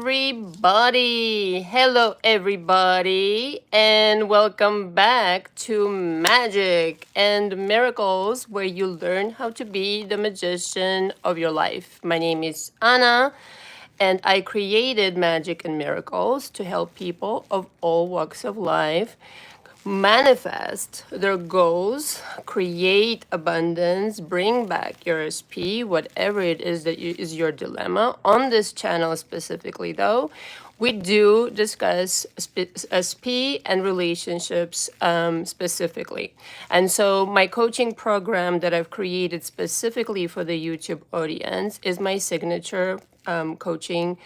everybody. Hello, everybody, and welcome back to Magic and Miracles, where you learn how to be the magician of your life. My name is Anna, and I created Magic and Miracles to help people of all walks of life manifest their goals, create abundance, bring back your SP, whatever it is that is your dilemma. On this channel specifically, though, we do discuss SP and relationships specifically. And so my coaching program that I've created specifically for the YouTube audience is my signature coaching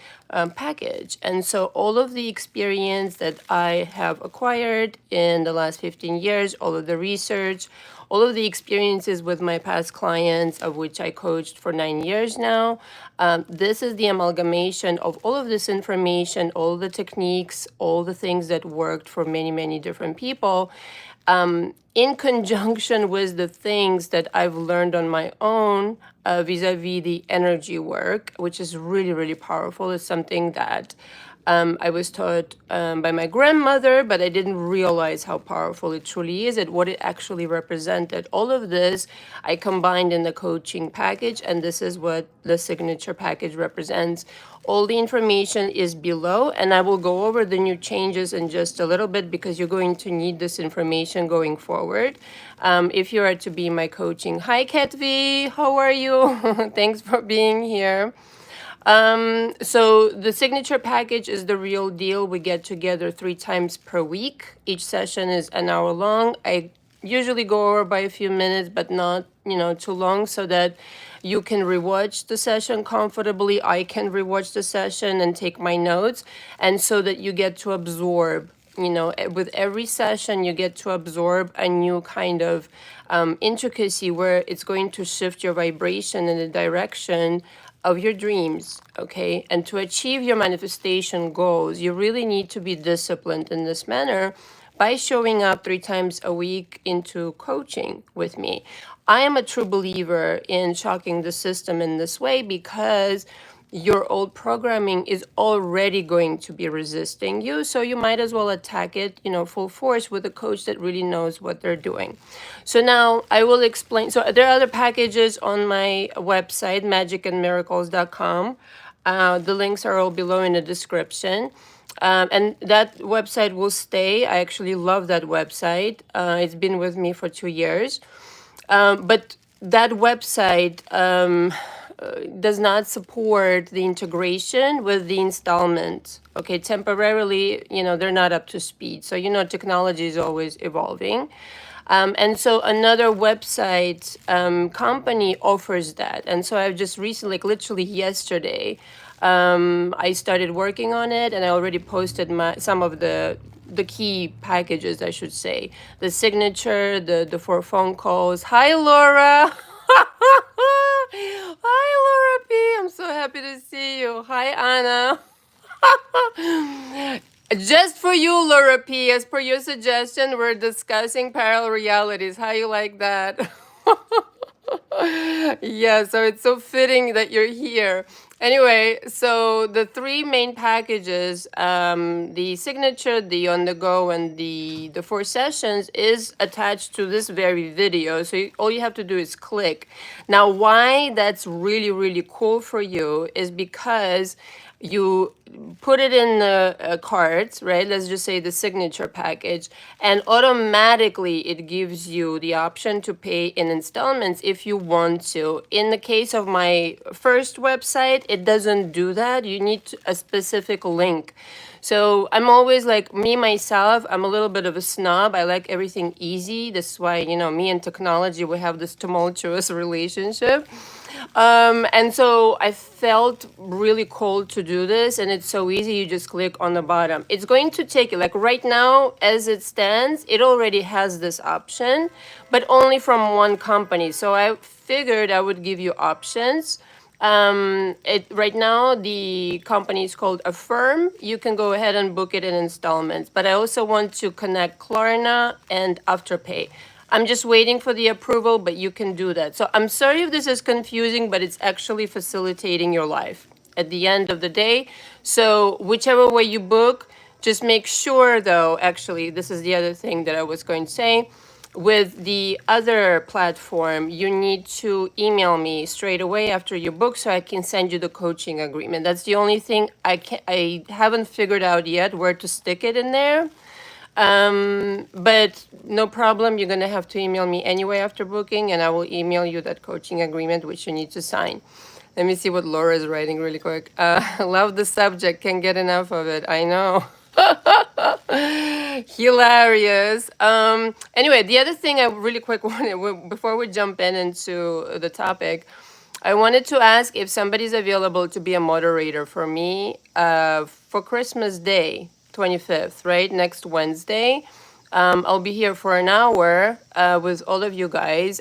package. And so all of the experience that I have acquired in the last 15 years, all of the research, all of the experiences with my past clients, of which I coached for 9 years now, this is the amalgamation of all of this information, all the techniques, all the things that worked for many, many different people, in conjunction with the things that I've learned on my own vis-a-vis the energy work, which is really, really powerful. It's something that I was taught by my grandmother, but I didn't realize how powerful it truly is and what it actually represented. All of this I combined in the coaching package, and this is what the signature package represents. All the information is below, and I will go over the new changes in just a little bit because you're going to need this information going forward. If you are to be my coaching. Hi, Ketvi, how are you? Thanks for being here. So the signature package is the real deal. We get together 3 times per week. Each session is an hour long. I usually go over by a few minutes, but not, too long, so that you can rewatch the session comfortably. I can rewatch the session and take my notes, and so that you get to absorb. With every session, you get to absorb a new kind of intricacy where it's going to shift your vibration in the direction of your dreams, okay? And to achieve your manifestation goals, you really need to be disciplined in this manner by showing up 3 times a week into coaching with me. I am a true believer in shocking the system in this way because your old programming is already going to be resisting you. So you might as well attack it, full force with a coach that really knows what they're doing. So now I will explain. So there are other packages on my website, magicandmiracles.com. The links are all below in the description. And that website will stay. I actually love that website. It's been with me for 2 years. But that website does not support the integration with the installment. Okay, temporarily, they're not up to speed. So, technology is always evolving. And so another website company offers that. And so I've just recently, like literally yesterday, I started working on it, and I already posted some of the key packages, I should say. The signature, the 4 phone calls. Hi, Laura. Hi, Laura P. I'm so happy to see you. Hi, Anna. Just for you, Laura P. As per your suggestion, we're discussing parallel realities. How you like that? Yeah, so it's so fitting that you're here. Anyway, so the 3 main packages, the signature, the on the go, and the 4 sessions is attached to this very video. So all you have to do is click. Now, why that's really, really cool for you is because you put it in the cards, right? Let's just say the signature package, and automatically it gives you the option to pay in installments if you want to. In the case of my first website, it doesn't do that. You need a specific link. So I'm always like, me, myself, I'm a little bit of a snob. I like everything easy. That's why, me and technology, we have this tumultuous relationship. And so I felt really called to do this, and it's so easy. You just click on the bottom. It's going to take you, like right now, as it stands, it already has this option, but only from one company. So I figured I would give you options. Right now, the company is called Affirm. You can go ahead and book it in installments, but I also want to connect Klarna and Afterpay. I'm just waiting for the approval, but you can do that. So I'm sorry if this is confusing, but it's actually facilitating your life. at the end of the day. So whichever way you book, just make sure though, actually, this is the other thing that I was going to say. With the other platform, you need to email me straight away after you book so I can send you the coaching agreement. That's the only thing I haven't figured out yet where to stick it in there. But no problem. You're going to have to email me anyway after booking, and I will email you that coaching agreement, which you need to sign. Let me see what Laura is writing really quick. Love the subject. Can't get enough of it. I know. Hilarious. Anyway, the other thing I really quick wanted, before we jump into the topic, I wanted to ask if somebody's available to be a moderator for me for Christmas Day, 25th, right? Next Wednesday. I'll be here for an hour with all of you guys.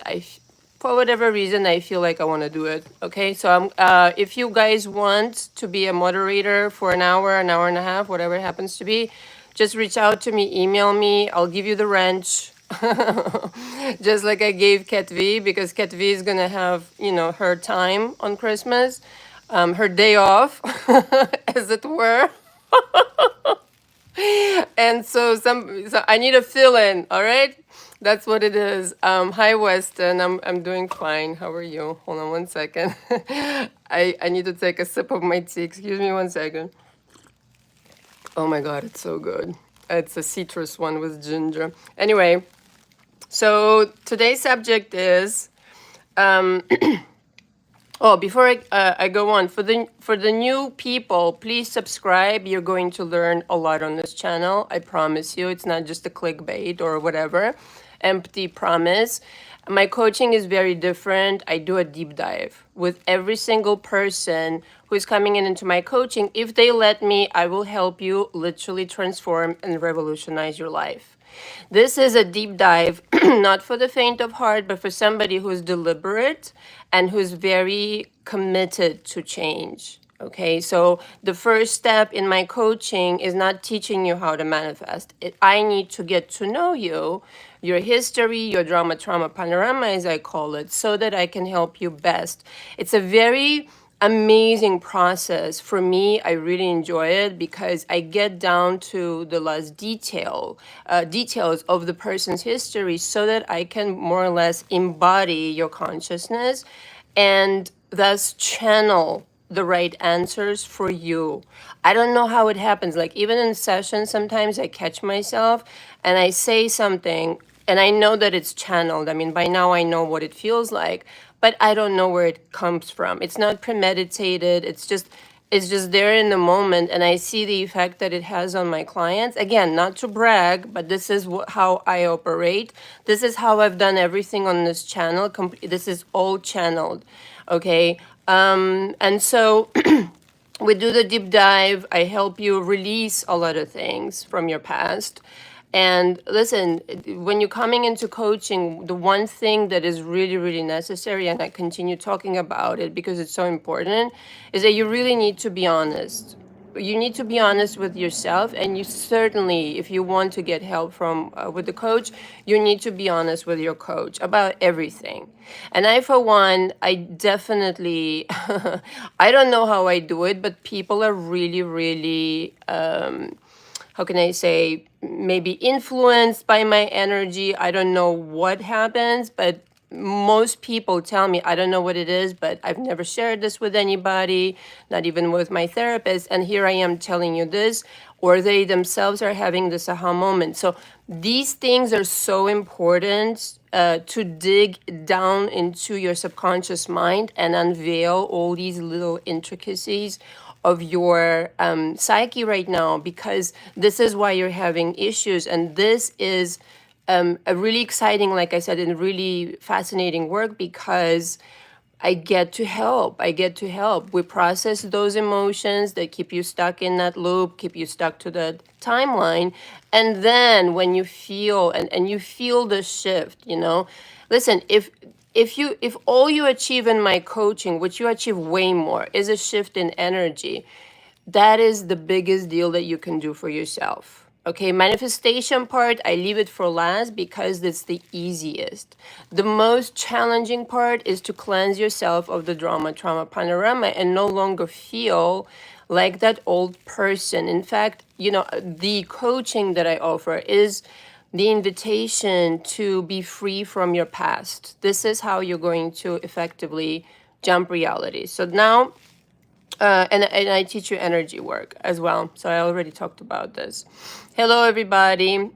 For whatever reason, I feel like I want to do it. Okay, so if you guys want to be a moderator for an hour and a half, whatever it happens to be, just reach out to me, email me. I'll give you the wrench, just like I gave Kat V, because Kat V is gonna have, her time on Christmas, her day off, as it were. And so I need a fill-in, all right? That's what it is. Hi, Weston. I'm doing fine. How are you? Hold on one second. I need to take a sip of my tea. Excuse me one second. Oh my God, it's so good. It's a citrus one with ginger. Anyway, so today's subject is before I go on, for the new people, please subscribe. You're going to learn a lot on this channel. I promise you. It's not just a clickbait or whatever, empty promise. My coaching is very different. I do a deep dive with every single person who's coming into my coaching. If they let me, I will help you literally transform and revolutionize your life. This is a deep dive, not for the faint of heart, but for somebody who's deliberate and who's very committed to change. Okay, so the first step in my coaching is not teaching you how to manifest. I need to get to know you, your history, your drama, trauma, panorama, as I call it, so that I can help you best. It's a very amazing process. For me, I really enjoy it because I get down to the last details of the person's history so that I can more or less embody your consciousness and thus channel the right answers for you. I don't know how it happens. Like even in sessions, sometimes I catch myself and I say something and I know that it's channeled. I mean, by now I know what it feels like, but I don't know where it comes from. It's not premeditated. It's just there in the moment, and I see the effect that it has on my clients. Again, not to brag, but this is how I operate. This is how I've done everything on this channel. This is all channeled, okay? And so we do the deep dive. I help you release a lot of things from your past. And listen, when you're coming into coaching, the one thing that is really, really necessary, and I continue talking about it because it's so important, is that you really need to be honest. You need to be honest with yourself, and you certainly, if you want to get help from with the coach, you need to be honest with your coach about everything. And I, for one, I definitely, I don't know how I do it, but people are really, really, how can I say, maybe influenced by my energy. I don't know what happens, but most people tell me, I don't know what it is, but I've never shared this with anybody, not even with my therapist. And here I am telling you this, or they themselves are having this aha moment. So these things are so important to dig down into your subconscious mind and unveil all these little intricacies of your psyche right now, because this is why you're having issues. And this is a really exciting, like I said, and really fascinating work because I get to help. We process those emotions that keep you stuck in that loop, keep you stuck to the timeline. And then when you feel, and you feel the shift, listen, if all you achieve in my coaching, which you achieve way more, is a shift in energy, that is the biggest deal that you can do for yourself. Okay, manifestation part, I leave it for last because it's the easiest. The most challenging part is to cleanse yourself of the drama, trauma, panorama, and no longer feel like that old person. In fact, the coaching that I offer is the invitation to be free from your past. This is how you're going to effectively jump reality. So now, and I teach you energy work as well. So I already talked about this. Hello, everybody.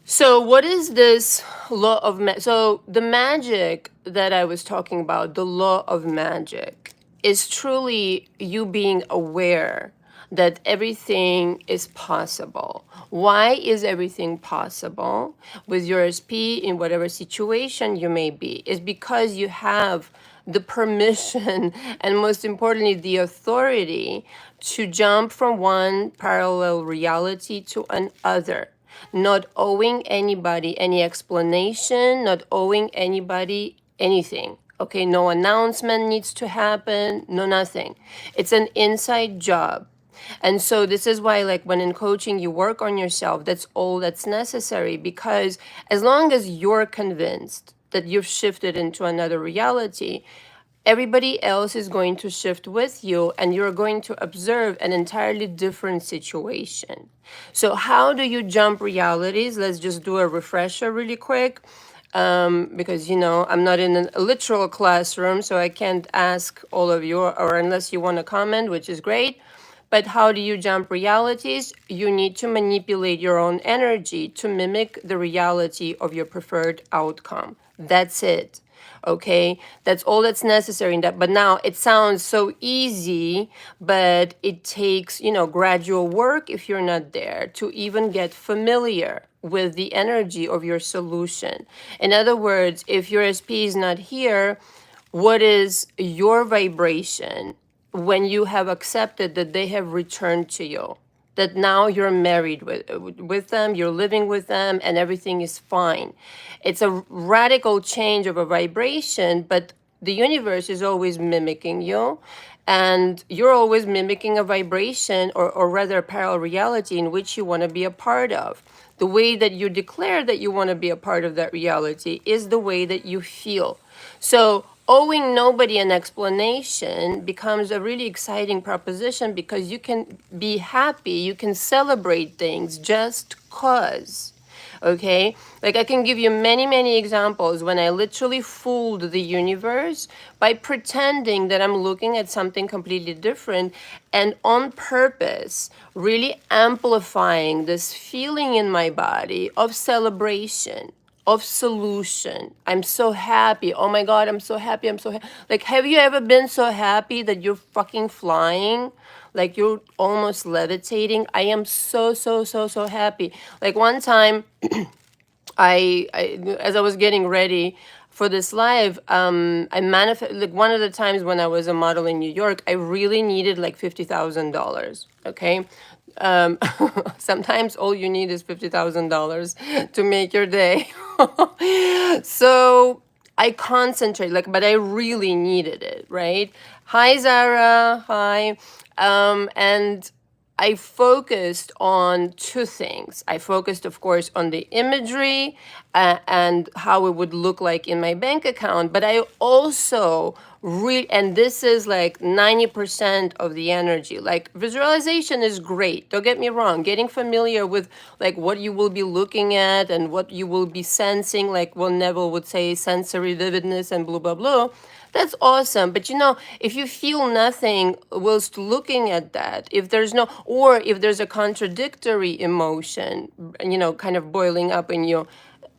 So what is this law of so the magic that I was talking about, the law of magic, is truly you being aware that everything is possible. Why is everything possible with your SP in whatever situation you may be? Is because you have the permission and most importantly the authority to jump from one parallel reality to another, not owing anybody any explanation, not owing anybody anything. Okay, no announcement needs to happen, no nothing. It's an inside job. And so this is why, like, when in coaching you work on yourself, that's all that's necessary, because as long as you're convinced that you've shifted into another reality, everybody else is going to shift with you and you're going to observe an entirely different situation. So how do you jump realities? Let's just do a refresher really quick. Because I'm not in a literal classroom, so I can't ask all of you, or unless you want to comment, which is great. But how do you jump realities? You need to manipulate your own energy to mimic the reality of your preferred outcome. That's it. Okay, that's all that's necessary in that. But now it sounds so easy, but it takes gradual work if you're not there to even get familiar with the energy of your solution. In other words, if your SP is not here, what is your vibration when you have accepted that they have returned to you, that now you're married with them, you're living with them, and everything is fine? It's a radical change of a vibration, but the universe is always mimicking you, and you're always mimicking a vibration, or rather a parallel reality in which you want to be a part of. The way that you declare that you want to be a part of that reality is the way that you feel. So owing nobody an explanation becomes a really exciting proposition, because you can be happy, you can celebrate things just cause. Okay, like I can give you many, many examples when I literally fooled the universe by pretending that I'm looking at something completely different, and on purpose really amplifying this feeling in my body of celebration, of solution. I'm so happy. Oh my God, I'm so happy. I'm so happy. Like, have you ever been so happy that you're fucking flying? Like you're almost levitating? I am so, so, so, so happy. Like one time, I as I was getting ready for this live, I manifest, like one of the times when I was a model in New York, I really needed like $50,000. Okay. Um, Sometimes all you need is $50,000 to make your day. So I concentrate, like, but I really needed it, right? Hi, Zara. Hi. And I focused on two things. I focused, of course, on the imagery and how it would look like in my bank account. But I also and this is like 90% of the energy. Like visualization is great. Don't get me wrong. Getting familiar with like what you will be looking at and what you will be sensing, like what Neville would say, sensory vividness and blah, blah, blah. That's awesome. But if you feel nothing whilst looking at that, if there's or if there's a contradictory emotion, kind of boiling up in you,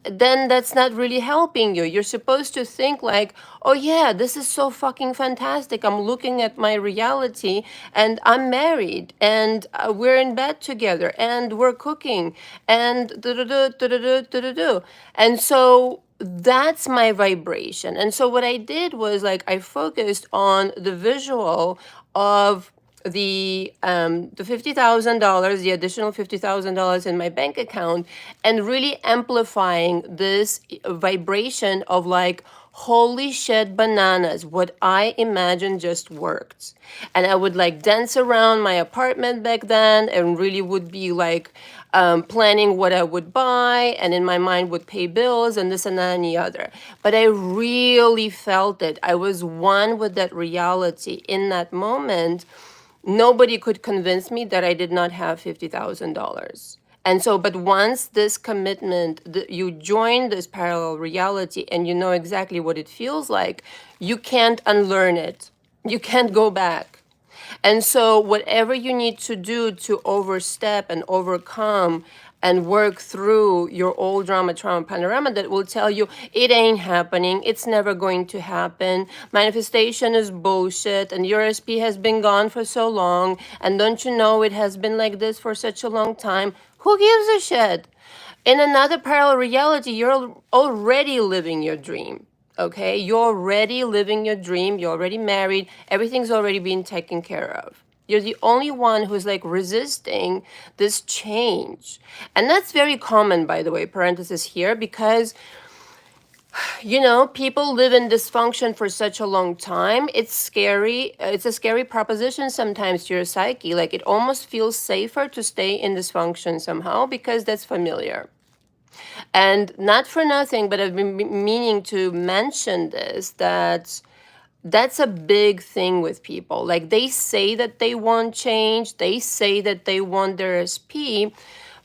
then that's not really helping you. You're supposed to think like, oh yeah, this is so fucking fantastic. I'm looking at my reality and I'm married and we're in bed together and we're cooking and do. And so that's my vibration. And so what I did was like I focused on the visual of the $50,000, the additional $50,000 in my bank account, and really amplifying this vibration of like, holy shit, bananas, what I imagined just worked. And I would like dance around my apartment back then and really would be like planning what I would buy, and in my mind would pay bills and this and that and the other. But I really felt it. I was one with that reality in that moment. Nobody could convince me that I did not have $50,000. And so, but once this commitment, you join this parallel reality and you know exactly what it feels like, you can't unlearn it. You can't go back. And so, whatever you need to do to overstep and overcome and work through your old drama, trauma, panorama that will tell you it ain't happening, it's never going to happen, manifestation is bullshit, and your SP has been gone for so long, and don't you know it has been like this for such a long time? Who gives a shit? In another parallel reality, you're already living your dream. Okay, you're already living your dream, you're already married, everything's already been taken care of. You're the only one who's like resisting this change. And that's very common, by the way, parenthesis here, because you know, people live in dysfunction for such a long time. It's scary. It's a scary proposition sometimes to your psyche. Like it almost feels safer to stay in dysfunction somehow because that's familiar. And not for nothing, but I've been meaning to mention this, that that's a big thing with people. Like they say that they want change, they say that they want their SP,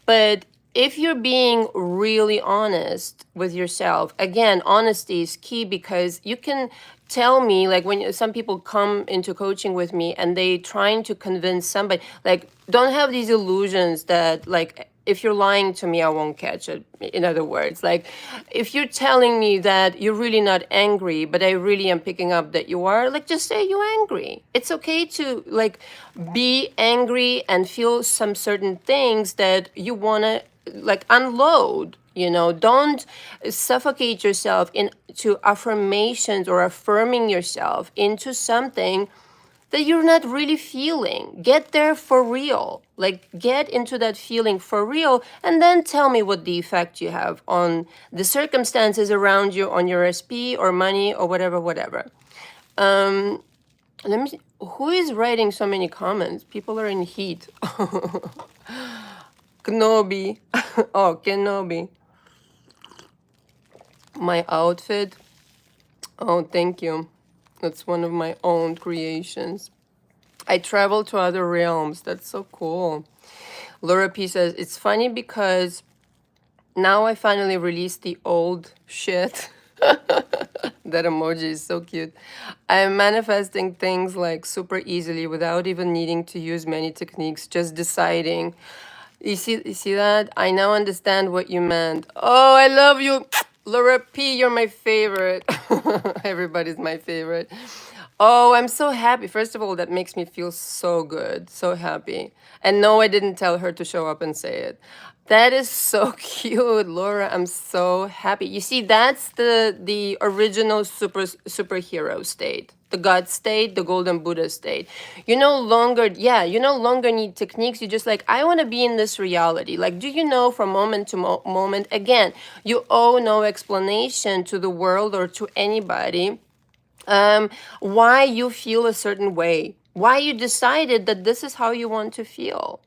but if you're being really honest with yourself, again, honesty is key, because you can tell me, like when some people come into coaching with me and they trying to convince somebody, like don't have these illusions that like if you're lying to me, I won't catch it. In other words, like if you're telling me that you're really not angry, but I really am picking up that you are, like just say you're angry. It's okay to like be angry and feel some certain things that you want to like unload. You know, don't suffocate yourself into affirmations or affirming yourself into something that you're not really feeling. Get there for real. Like, get into that feeling for real, and then tell me what the effect you have on the circumstances around you, on your SP or money or whatever, whatever. Let me see. Who is writing so many comments? People are in heat. Kenobi. Oh, Kenobi. My outfit. Oh, thank you. That's one of my own creations. I travel to other realms. That's so cool. Laura P says, it's funny because now I finally released the old shit. That emoji is so cute. I am manifesting things like super easily without even needing to use many techniques, just deciding. You see that? I now understand what you meant. Oh, I love you. Laura P, you're my favorite. Everybody's my favorite. Oh, I'm so happy. First of all, that makes me feel so good, so happy. And no, I didn't tell her to show up and say it. That is so cute, Laura. I'm so happy. You see, that's the original superhero state, the God state, the golden Buddha state. You no longer, yeah, you no longer need techniques. You just like, I want to be in this reality. Like, do you know from moment to moment, again, you owe no explanation to the world or to anybody why you feel a certain way, why you decided that this is how you want to feel.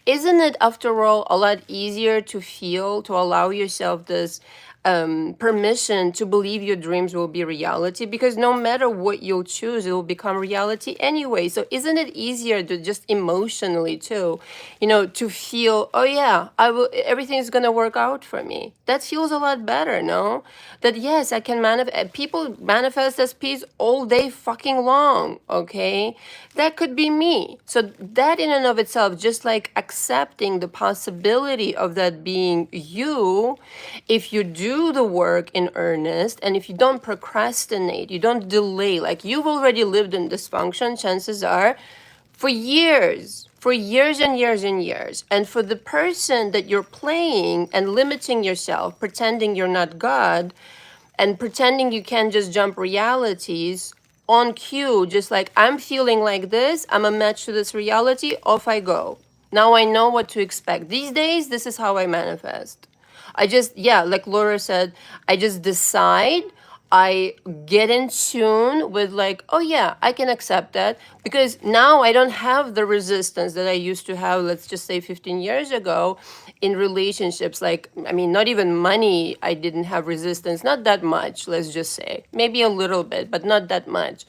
Isn't it, after all, a lot easier to feel, to allow yourself this permission to believe your dreams will be reality? Because no matter what you'll choose, it will become reality anyway. So isn't it easier to just emotionally too, you know, to feel, oh yeah, I will, everything's gonna work out for me. That feels a lot better, no? That yes, I can manifest. People manifest as peace all day fucking long. Okay, that could be me. So that in and of itself, just like accepting the possibility of that being you, if you do the work in earnest and if you don't procrastinate, you don't delay, like you've already lived in dysfunction, chances are, for years and years and years. And for the person that you're playing and limiting yourself, pretending you're not God, and pretending you can just jump realities on cue, just like I'm feeling like this, I'm a match to this reality, off I go. Now I know what to expect. These days, this is how I manifest. I just, yeah, like Laura said, I just decide I get in tune with like, oh yeah, I can accept that, because now I don't have the resistance that I used to have, let's just say 15 years ago in relationships. Like, I mean, not even money, I didn't have resistance, not that much, let's just say. Maybe a little bit, but not that much.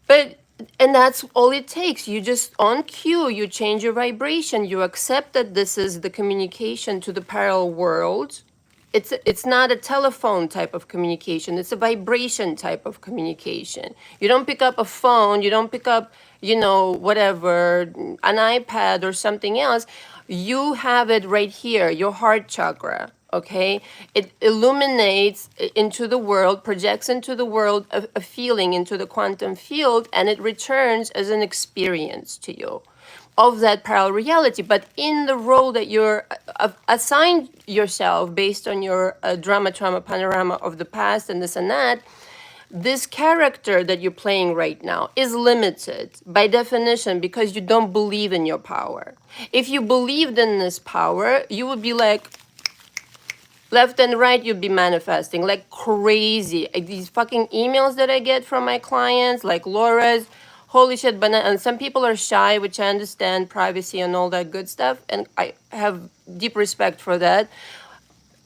But and that's all it takes. You just on cue, you change your vibration, you accept that this is the communication to the parallel world. It's not a telephone type of communication, it's a vibration type of communication. You don't pick up a phone, you don't pick up, whatever, an iPad or something else. You have it right here, your heart chakra. Okay, it illuminates into the world, projects into the world a feeling into the quantum field, and it returns as an experience to you of that parallel reality. But in the role that you're assigned yourself based on your drama trauma panorama of the past and this and that, this character that you're playing right now is limited by definition because you don't believe in your power. If you believed in this power, you would be like, left and right, you'd be manifesting like crazy. Like these fucking emails that I get from my clients, like Laura's, holy shit, and some people are shy, which I understand, privacy and all that good stuff, and I have deep respect for that.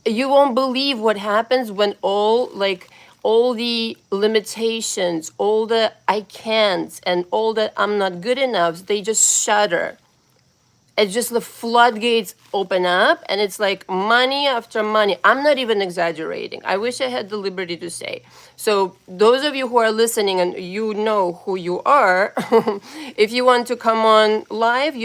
You won't believe what happens when all the limitations, all the I can't, and all the I'm not good enough, they just shatter. It's just the floodgates open up, and it's like money after money. I'm not even exaggerating. I wish I had the liberty to say. So those of you who are listening and you know who you are, if you want to come on live,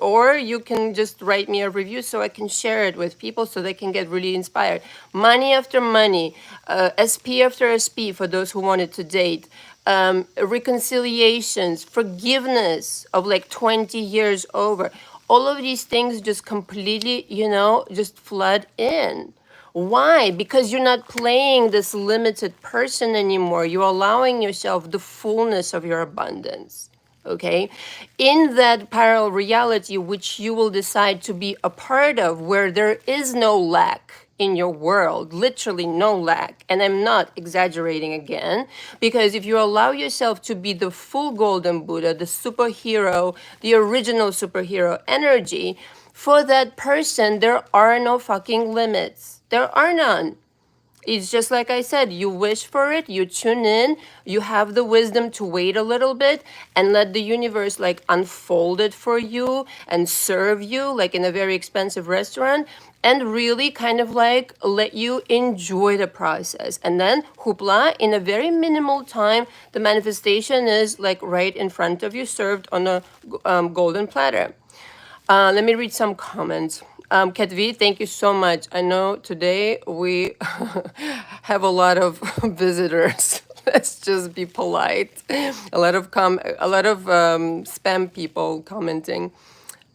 or you can just write me a review so I can share it with people so they can get really inspired. Money after money, SP after SP for those who wanted to date. Reconciliations, forgiveness of like 20 years over. All of these things just completely, just flood in. Why? Because you're not playing this limited person anymore. You're allowing yourself the fullness of your abundance. Okay? In that parallel reality, which you will decide to be a part of, where there is no lack in your world, literally no lack. And I'm not exaggerating again, because if you allow yourself to be the full golden Buddha, the superhero, the original superhero energy, for that person, there are no fucking limits. There are none. It's just like I said, you wish for it, you tune in, you have the wisdom to wait a little bit and let the universe like unfold it for you and serve you like in a very expensive restaurant, and really kind of like let you enjoy the process. And then hoopla, in a very minimal time, the manifestation is like right in front of you, served on a golden platter. Let me read some comments. Katvi, thank you so much. I know today we have a lot of visitors. Let's just be polite. A lot of spam people commenting.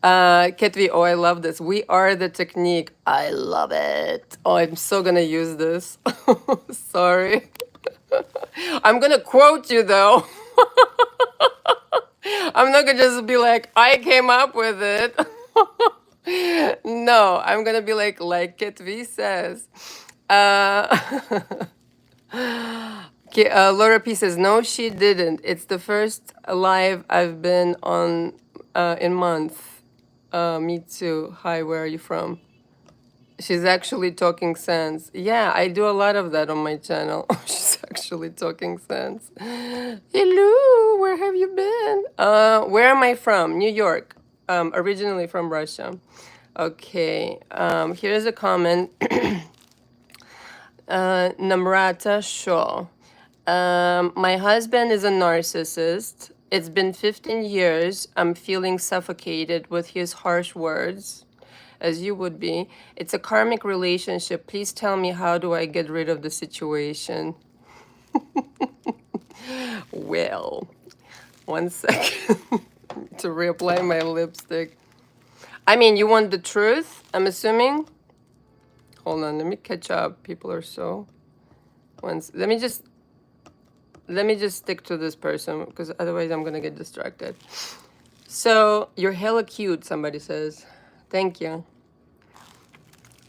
Ketvi, oh, I love this. We are the technique. I love it. Oh, I'm so gonna use this. Sorry. I'm gonna quote you though. I'm not gonna just be like, I came up with it. No, I'm gonna be like Ketvi says. Laura P says, no, she didn't. It's the first live I've been on in months. Me too. Hi, where are you from? She's actually talking sense. Yeah, I do a lot of that on my channel. She's actually talking sense. Hello, where have you been? Where am I from? New York. Originally from Russia. Okay, here's a comment. Namrata Shaw. My husband is a narcissist. It's been 15 years. I'm feeling suffocated with his harsh words, as you would be. It's a karmic relationship. Please tell me, how do I get rid of the situation? Well, 1 second to reapply my lipstick. I mean, you want the truth, I'm assuming? Hold on, let me catch up. People are so... Let me just stick to this person, because otherwise I'm gonna get distracted. So, you're hella cute, somebody says. Thank you.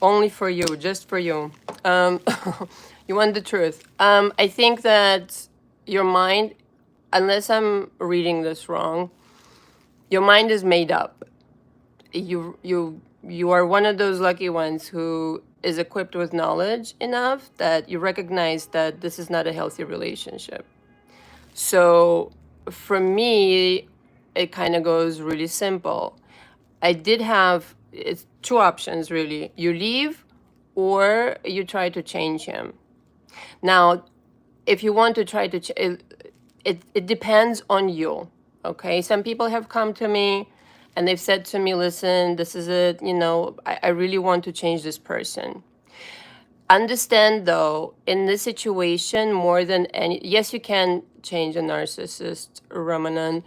Only for you, just for you. You want the truth. I think that your mind, unless I'm reading this wrong, your mind is made up. You are one of those lucky ones who is equipped with knowledge enough that you recognize that this is not a healthy relationship. So for me, it kind of goes really simple. I did have it's two options really. You leave or you try to change him. Now, if you want to try to it depends on you. Okay? Some people have come to me and they've said to me, listen, this is it, I really want to change this person. Understand though, in this situation, more than any, yes, you can change a narcissist, Ramanan.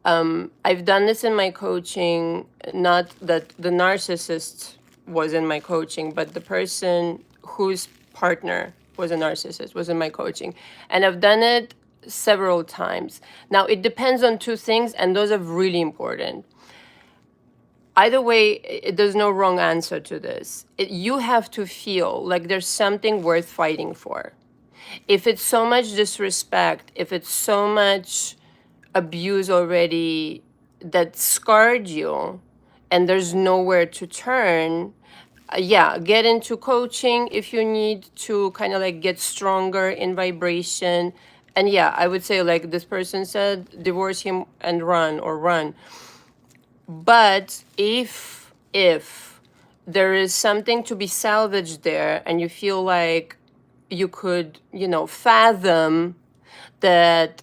I've done this in my coaching, not that the narcissist was in my coaching, but the person whose partner was a narcissist was in my coaching. And I've done it several times. Now, it depends on two things, and those are really important. Either way, there's no wrong answer to this. You have to feel like there's something worth fighting for. If it's so much disrespect, if it's so much abuse already that scarred you and there's nowhere to turn, yeah, get into coaching if you need to kind of like get stronger in vibration. And yeah, I would say, like this person said, divorce him and run, or run. But if there is something to be salvaged there and you feel like you could, fathom that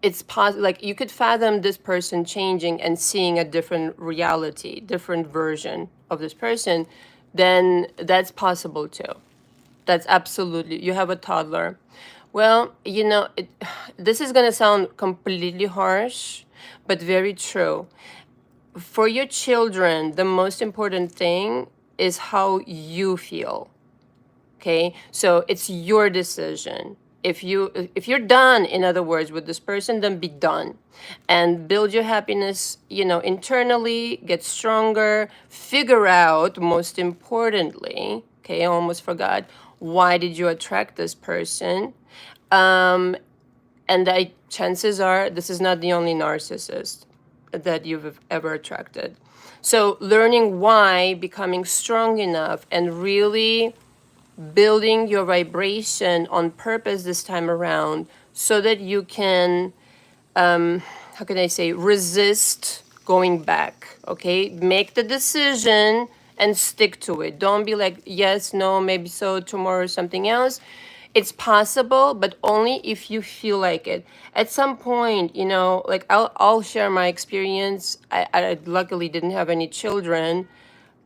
it's possible, like you could fathom this person changing and seeing a different reality, different version of this person, then that's possible too. That's absolutely, you have a toddler. Well, this is going to sound completely harsh, but very true. For your children, the most important thing is how you feel. Okay? So it's your decision. If you're done, in other words, with this person, then be done. And build your happiness, internally, get stronger, figure out, most importantly, okay, I almost forgot, why did you attract this person? And chances are this is not the only narcissist that you've ever attracted. So learning why, becoming strong enough, and really building your vibration on purpose this time around so that you can, how can I say, resist going back, okay? Make the decision and stick to it. Don't be like, yes, no, maybe so, tomorrow something else. It's possible, but only if you feel like it. At some point, like I'll share my experience. I luckily didn't have any children,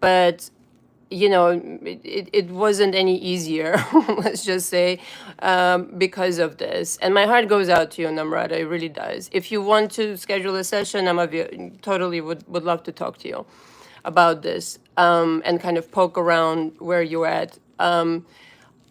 but it wasn't any easier, let's just say, because of this. And my heart goes out to you, Namrata, it really does. If you want to schedule a session, totally would love to talk to you about this, and kind of poke around where you're at.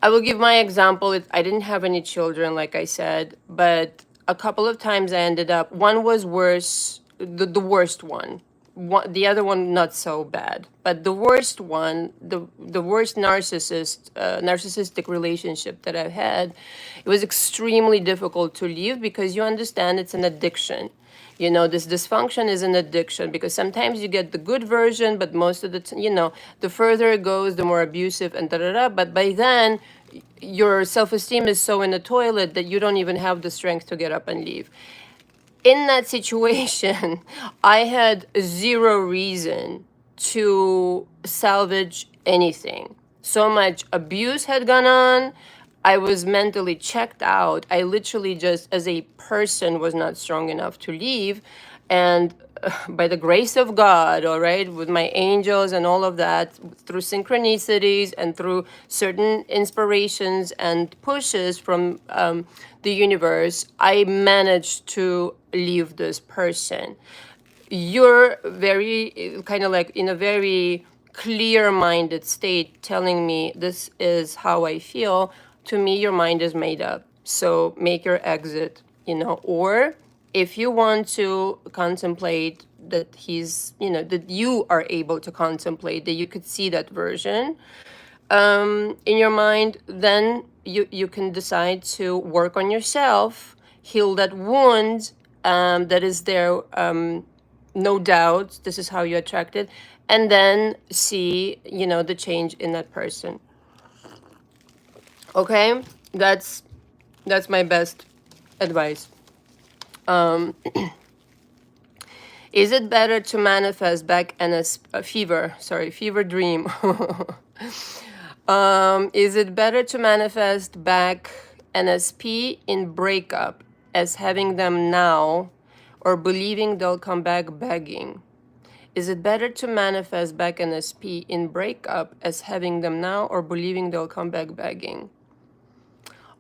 I will give my example. I didn't have any children, like I said, but a couple of times I ended up, one was worse, the worst one. The other one not so bad, but the worst one, the worst narcissistic relationship that I've had, it was extremely difficult to leave because you understand it's an addiction. This dysfunction is an addiction because sometimes you get the good version, but most of the the further it goes, the more abusive and da da da. But by then, your self-esteem is so in the toilet that you don't even have the strength to get up and leave. In that situation, I had zero reason to salvage anything. So much abuse had gone on. I was mentally checked out. I literally just, as a person, was not strong enough to leave. And by the grace of God, all right, with my angels and all of that, through synchronicities and through certain inspirations and pushes from the universe, I managed to leave this person. You're very, kind of like in a very clear-minded state telling me this is how I feel. To me, your mind is made up. So make your exit, or if you want to contemplate that that you are able to contemplate, that you could see that version, in your mind, then you can decide to work on yourself, heal that wound that is there. No doubt, this is how you attract it, and then see, the change in that person. Okay, that's my best advice. Is it better to manifest back a fever dream? Is it better to manifest back NSP in breakup as having them now, or believing they'll come back begging? Is it better to manifest back NSP in breakup as having them now, or believing they'll come back begging?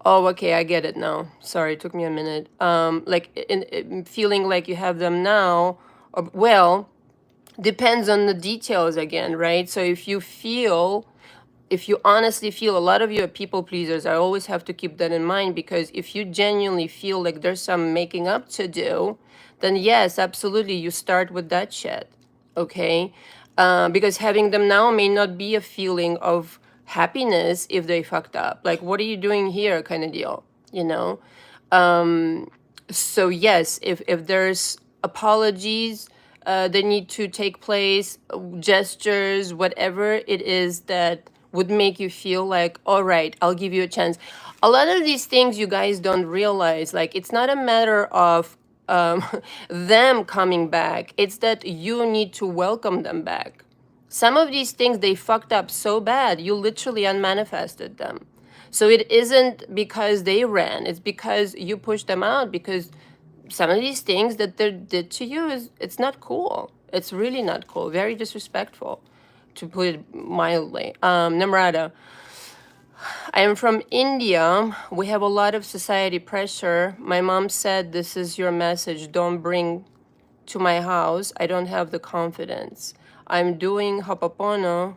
Oh, okay, I get it now. Sorry, it took me a minute. Like in feeling like you have them now, or, well, depends on the details again, right? So if you honestly feel, a lot of you are people pleasers. I always have to keep that in mind, because if you genuinely feel like there's some making up to do, then yes, absolutely, you start with that shit, okay? Because having them now may not be a feeling of happiness if they fucked up. Like, what are you doing here, kind of deal, you know? So yes, if there's apologies that need to take place, gestures, whatever it is that would make you feel like, all right, I'll give you a chance. A lot of these things you guys don't realize, like, it's not a matter of them coming back. It's that you need to welcome them back. Some of these things, they fucked up so bad, you literally unmanifested them. So it isn't because they ran, it's because you pushed them out, because some of these things that they did to you, it's not cool. It's really not cool. Very disrespectful, to put it mildly. Namrata, I am from India. We have a lot of society pressure. My mom said, this is your message. Don't bring to my house. I don't have the confidence. I'm doing Hopopono,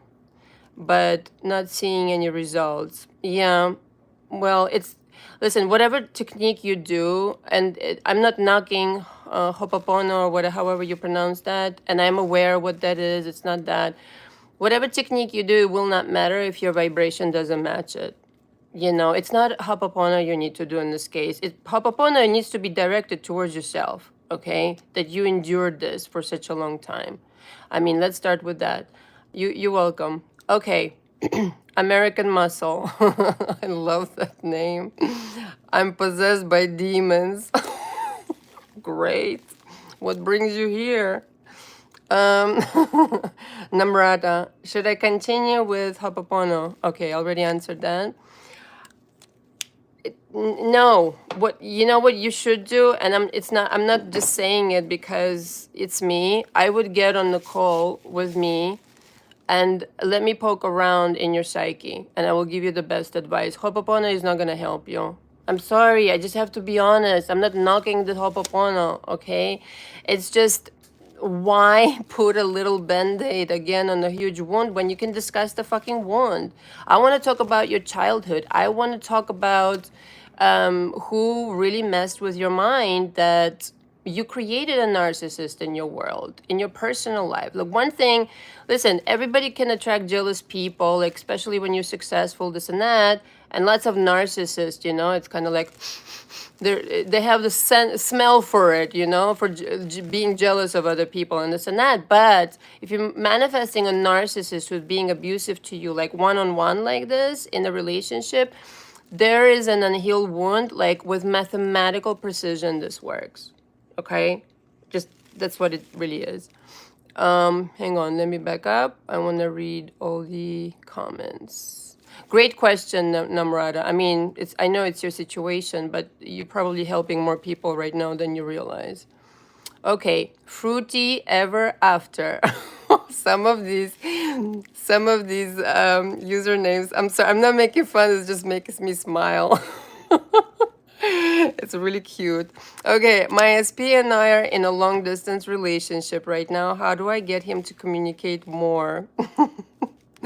but not seeing any results. Yeah, well, listen, whatever technique you do, and I'm not knocking Hopopono or whatever, however you pronounce that, and I'm aware what that is. It's not that. Whatever technique you do, it will not matter if your vibration doesn't match it. It's not Hopopono you need to do in this case. Hopopono needs to be directed towards yourself, okay? That you endured this for such a long time. I mean, let's start with that. You're welcome. Okay. American Muscle. I love that name. I'm possessed by demons. Great. What brings you here? Namrata, should I continue with Hopopono? Okay, I already answered that. No, what you should do, and I'm not just saying it because it's me. I would get on the call with me and let me poke around in your psyche, and I will give you the best advice. Hopopono is not gonna help you. I'm sorry, I just have to be honest. I'm not knocking the Hopopono, okay? It's just, why put a little band-aid again on a huge wound when you can discuss the fucking wound? I want to talk about your childhood. I want to talk about who really messed with your mind, that you created a narcissist in your world, in your personal life. Like, one thing, listen, everybody can attract jealous people, like, especially when you're successful, this and that, and lots of narcissists, it's kind of like they have the smell for it, for being jealous of other people and this and that. But if you're manifesting a narcissist who's being abusive to you, like one-on-one like this in a relationship, there is an unhealed wound. Like, with mathematical precision, this works. Okay? Just, that's what it really is. Hang on, let me back up. I want to read all the comments. Great question, Namrata. I mean, I know it's your situation, but you're probably helping more people right now than you realize. Okay, fruity ever after. some of these usernames. I'm sorry, I'm not making fun. It just makes me smile. It's really cute. Okay, my SP and I are in a long distance relationship right now. How do I get him to communicate more?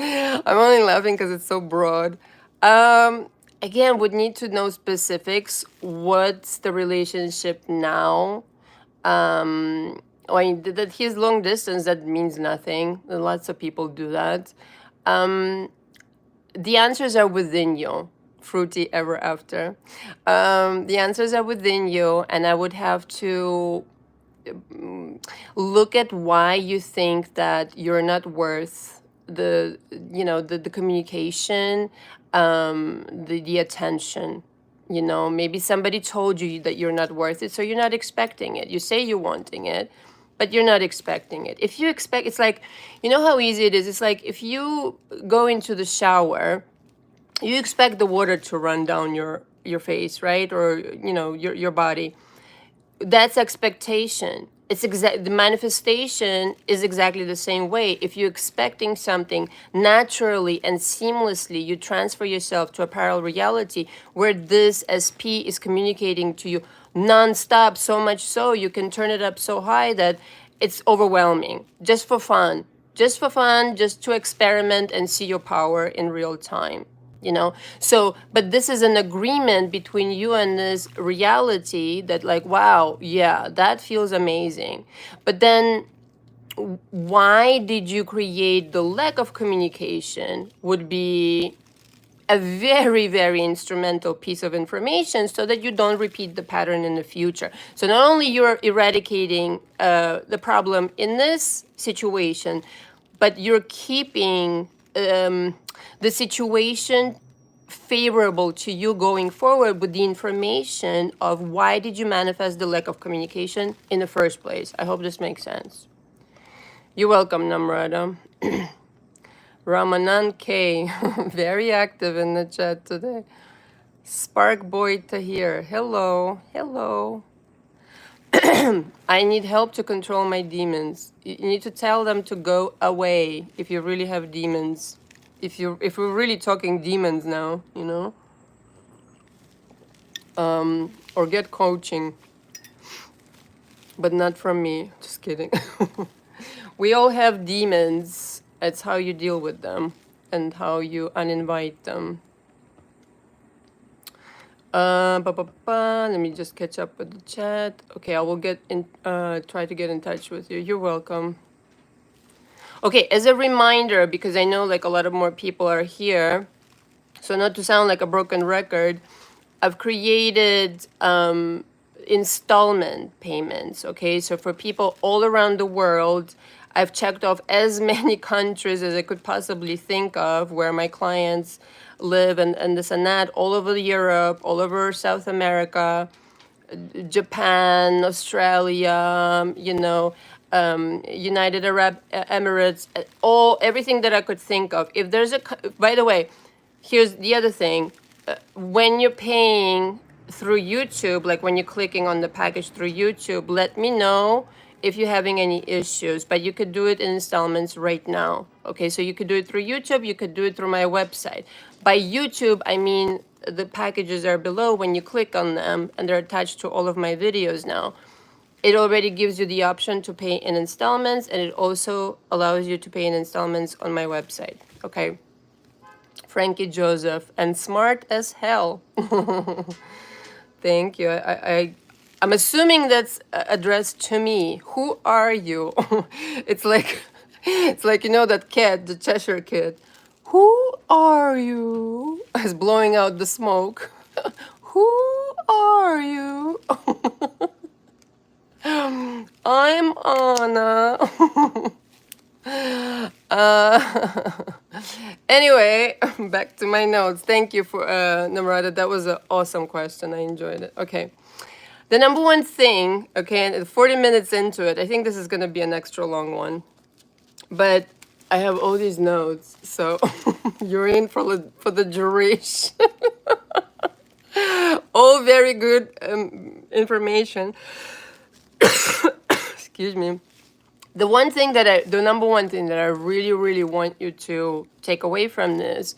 I'm only laughing because it's so broad. Again, would need to know specifics. What's the relationship now? I mean, that he's long distance, that means nothing. Lots of people do that. the answers are within you. Fruity ever after. The answers are within you, and I would have to look at why you think that you're not worth the communication, the attention. Maybe somebody told you that you're not worth it, so you're not expecting it. You say you're wanting it, but you're not expecting it. If you expect, it's like, how easy it is. It's like if you go into the shower, you expect the water to run down your face, right? Or your body. That's expectation. It's the manifestation is exactly the same way. If you're expecting something naturally and seamlessly, you transfer yourself to a parallel reality where this SP is communicating to you nonstop, so much so you can turn it up so high that it's overwhelming, just for fun. Just to experiment and see your power in real time. So, but this is an agreement between you and this reality that, like, wow, yeah, that feels amazing. But then why did you create the lack of communication would be a very, very instrumental piece of information so that you don't repeat the pattern in the future. So not only you're eradicating the problem in this situation, but you're keeping the situation favorable to you going forward with the information of why did you manifest the lack of communication in the first place. I hope this makes sense. You're welcome, Namrata. Ramanan K, very active in the chat today. Spark Boy Tahir, hello, hello. I need help to control my demons. You need to tell them to go away if you really have demons. If we're really talking demons now, or get coaching, but not from me. Just kidding. We all have demons. It's how you deal with them and how you uninvite them. Let me just catch up with the chat. Okay, I will try to get in touch with you. You're welcome. Okay, as a reminder, because I know like a lot of more people are here, so not to sound like a broken record, I've created installment payments. Okay, so for people all around the world, I've checked off as many countries as I could possibly think of where my clients live and this and that, all over Europe, all over South America, Japan, Australia, United Arab Emirates, everything that I could think of. If there's by the way, here's the other thing. When you're paying through YouTube, like when you're clicking on the package through YouTube, let me know if you're having any issues, but you could do it in installments right now. Okay, so you could do it through YouTube, you could do it through my website. By YouTube, I mean the packages are below when you click on them and they're attached to all of my videos now. It already gives you the option to pay in installments, and it also allows you to pay in installments on my website. Okay. Frankie Joseph, and smart as hell. Thank you. I'm assuming that's addressed to me. Who are you? It's like that kid, the Cheshire kid. Who are you? Is blowing out the smoke. Who are you? I'm Anna. Anyway, back to my notes. Thank you for Namrata. That was an awesome question. I enjoyed it. Okay. The number one thing, okay, and 40 minutes into it, I think this is going to be an extra long one. But I have all these notes, so you're in for the duration. All very good information. Excuse me. The number one thing that I really, really want you to take away from this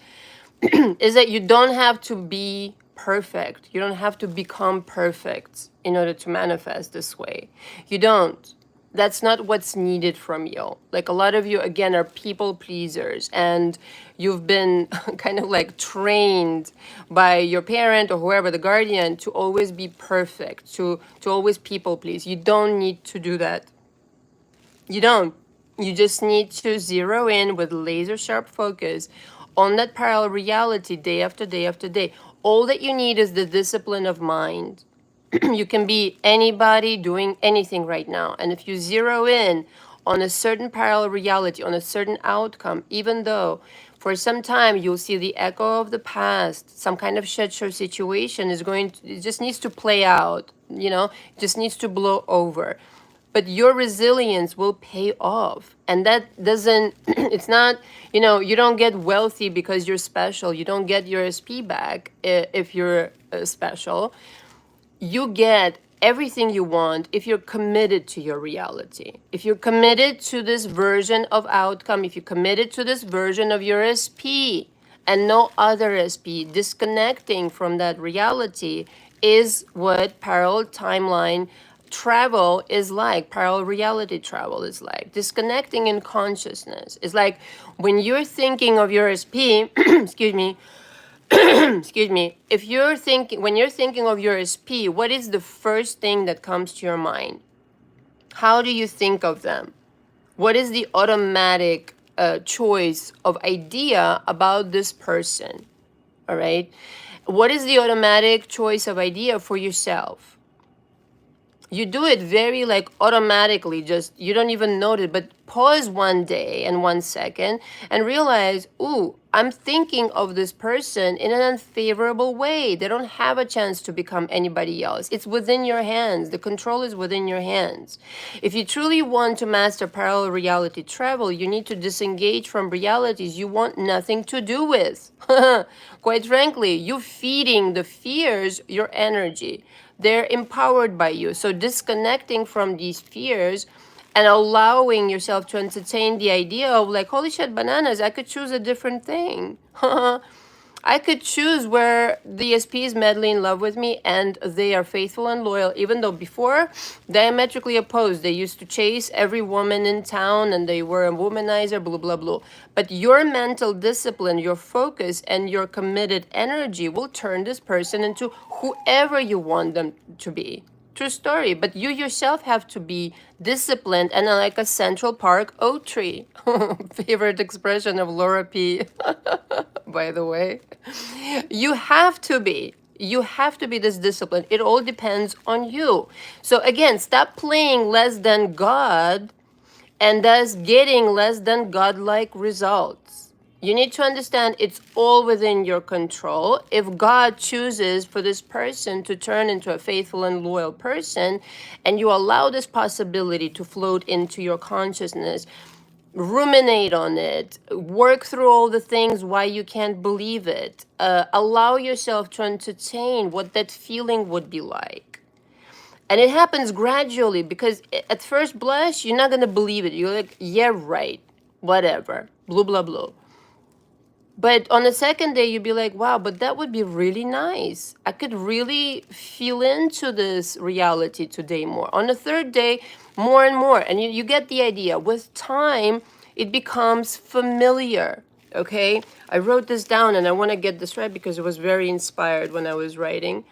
is that you don't have to be perfect. You don't have to become perfect in order to manifest this way. You don't. That's not what's needed from you. Like a lot of you, again, are people pleasers, and you've been kind of like trained by your parent or whoever, the guardian, to always be perfect, to always people please. You don't need to do that. You don't. You just need to zero in with laser sharp focus on that parallel reality day after day after day. All that you need is the discipline of mind. You can be anybody doing anything right now. And if you zero in on a certain parallel reality, on a certain outcome, even though for some time you'll see the echo of the past, some kind of shit show situation is it just needs to play out, it just needs to blow over. But your resilience will pay off. And that doesn't, it's not, you don't get wealthy because you're special. You don't get your SP back if you're special. You get everything you want if you're committed to your reality. If you're committed to this version of outcome, if you're committed to this version of your SP and no other SP, disconnecting from that reality is what parallel timeline travel is like. Parallel reality travel is like. Disconnecting in consciousness is like when you're thinking of your SP, excuse me, excuse me, when you're thinking of your SP, what is the first thing that comes to your mind? How do you think of them? What is the automatic choice of idea about this person? All right. What is the automatic choice of idea for yourself? You do it very like automatically, just you don't even notice, but pause one day and 1 second and realize, ooh, I'm thinking of this person in an unfavorable way. They don't have a chance to become anybody else. It's within your hands. The control is within your hands. If you truly want to master parallel reality travel, you need to disengage from realities you want nothing to do with. Quite frankly, you feeding the fears your energy. They're empowered by you. So disconnecting from these fears and allowing yourself to entertain the idea of like, holy shit, bananas, I could choose a different thing. I could choose where the SP is madly in love with me and they are faithful and loyal, even though before, diametrically opposed. They used to chase every woman in town and they were a womanizer, blah, blah, blah. But your mental discipline, your focus, and your committed energy will turn this person into whoever you want them to be. True story. But you yourself have to be disciplined and like a Central Park oak tree. Favorite expression of Laura P. By the way. You have to be. You have to be this disciplined. It all depends on you. So again, stop playing less than God and thus getting less than godlike results. You need to understand it's all within your control. If God chooses for this person to turn into a faithful and loyal person, and you allow this possibility to float into your consciousness, ruminate on it, work through all the things why you can't believe it, allow yourself to entertain what that feeling would be like. And it happens gradually because at first blush, you're not going to believe it. You're like, yeah, right, whatever, blah, blah, blah. But on the second day, you'd be like, wow, but that would be really nice. I could really feel into this reality today more. On the third day, more and more. And you get the idea. With time, it becomes familiar. Okay? I wrote this down and I want to get this right because it was very inspired when I was writing.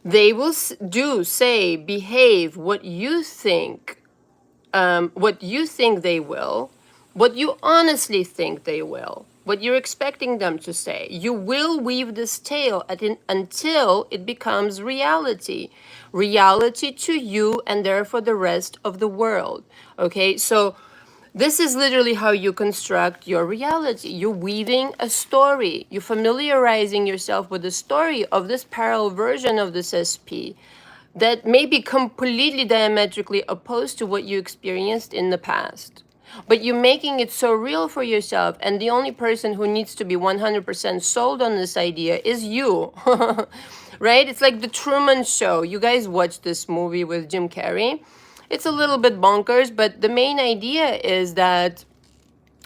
They will do, say, behave what you think they will, what you honestly think they will, what you're expecting them to say. You will weave this tale until it becomes reality. Reality to you and therefore the rest of the world. Okay, so this is literally how you construct your reality. You're weaving a story. You're familiarizing yourself with the story of this parallel version of this SP that may be completely diametrically opposed to what you experienced in the past. But you're making it so real for yourself, and the only person who needs to be 100% sold on this idea is you. Right? It's like the Truman Show. You guys watched this movie with Jim Carrey. It's a little bit bonkers, but the main idea is that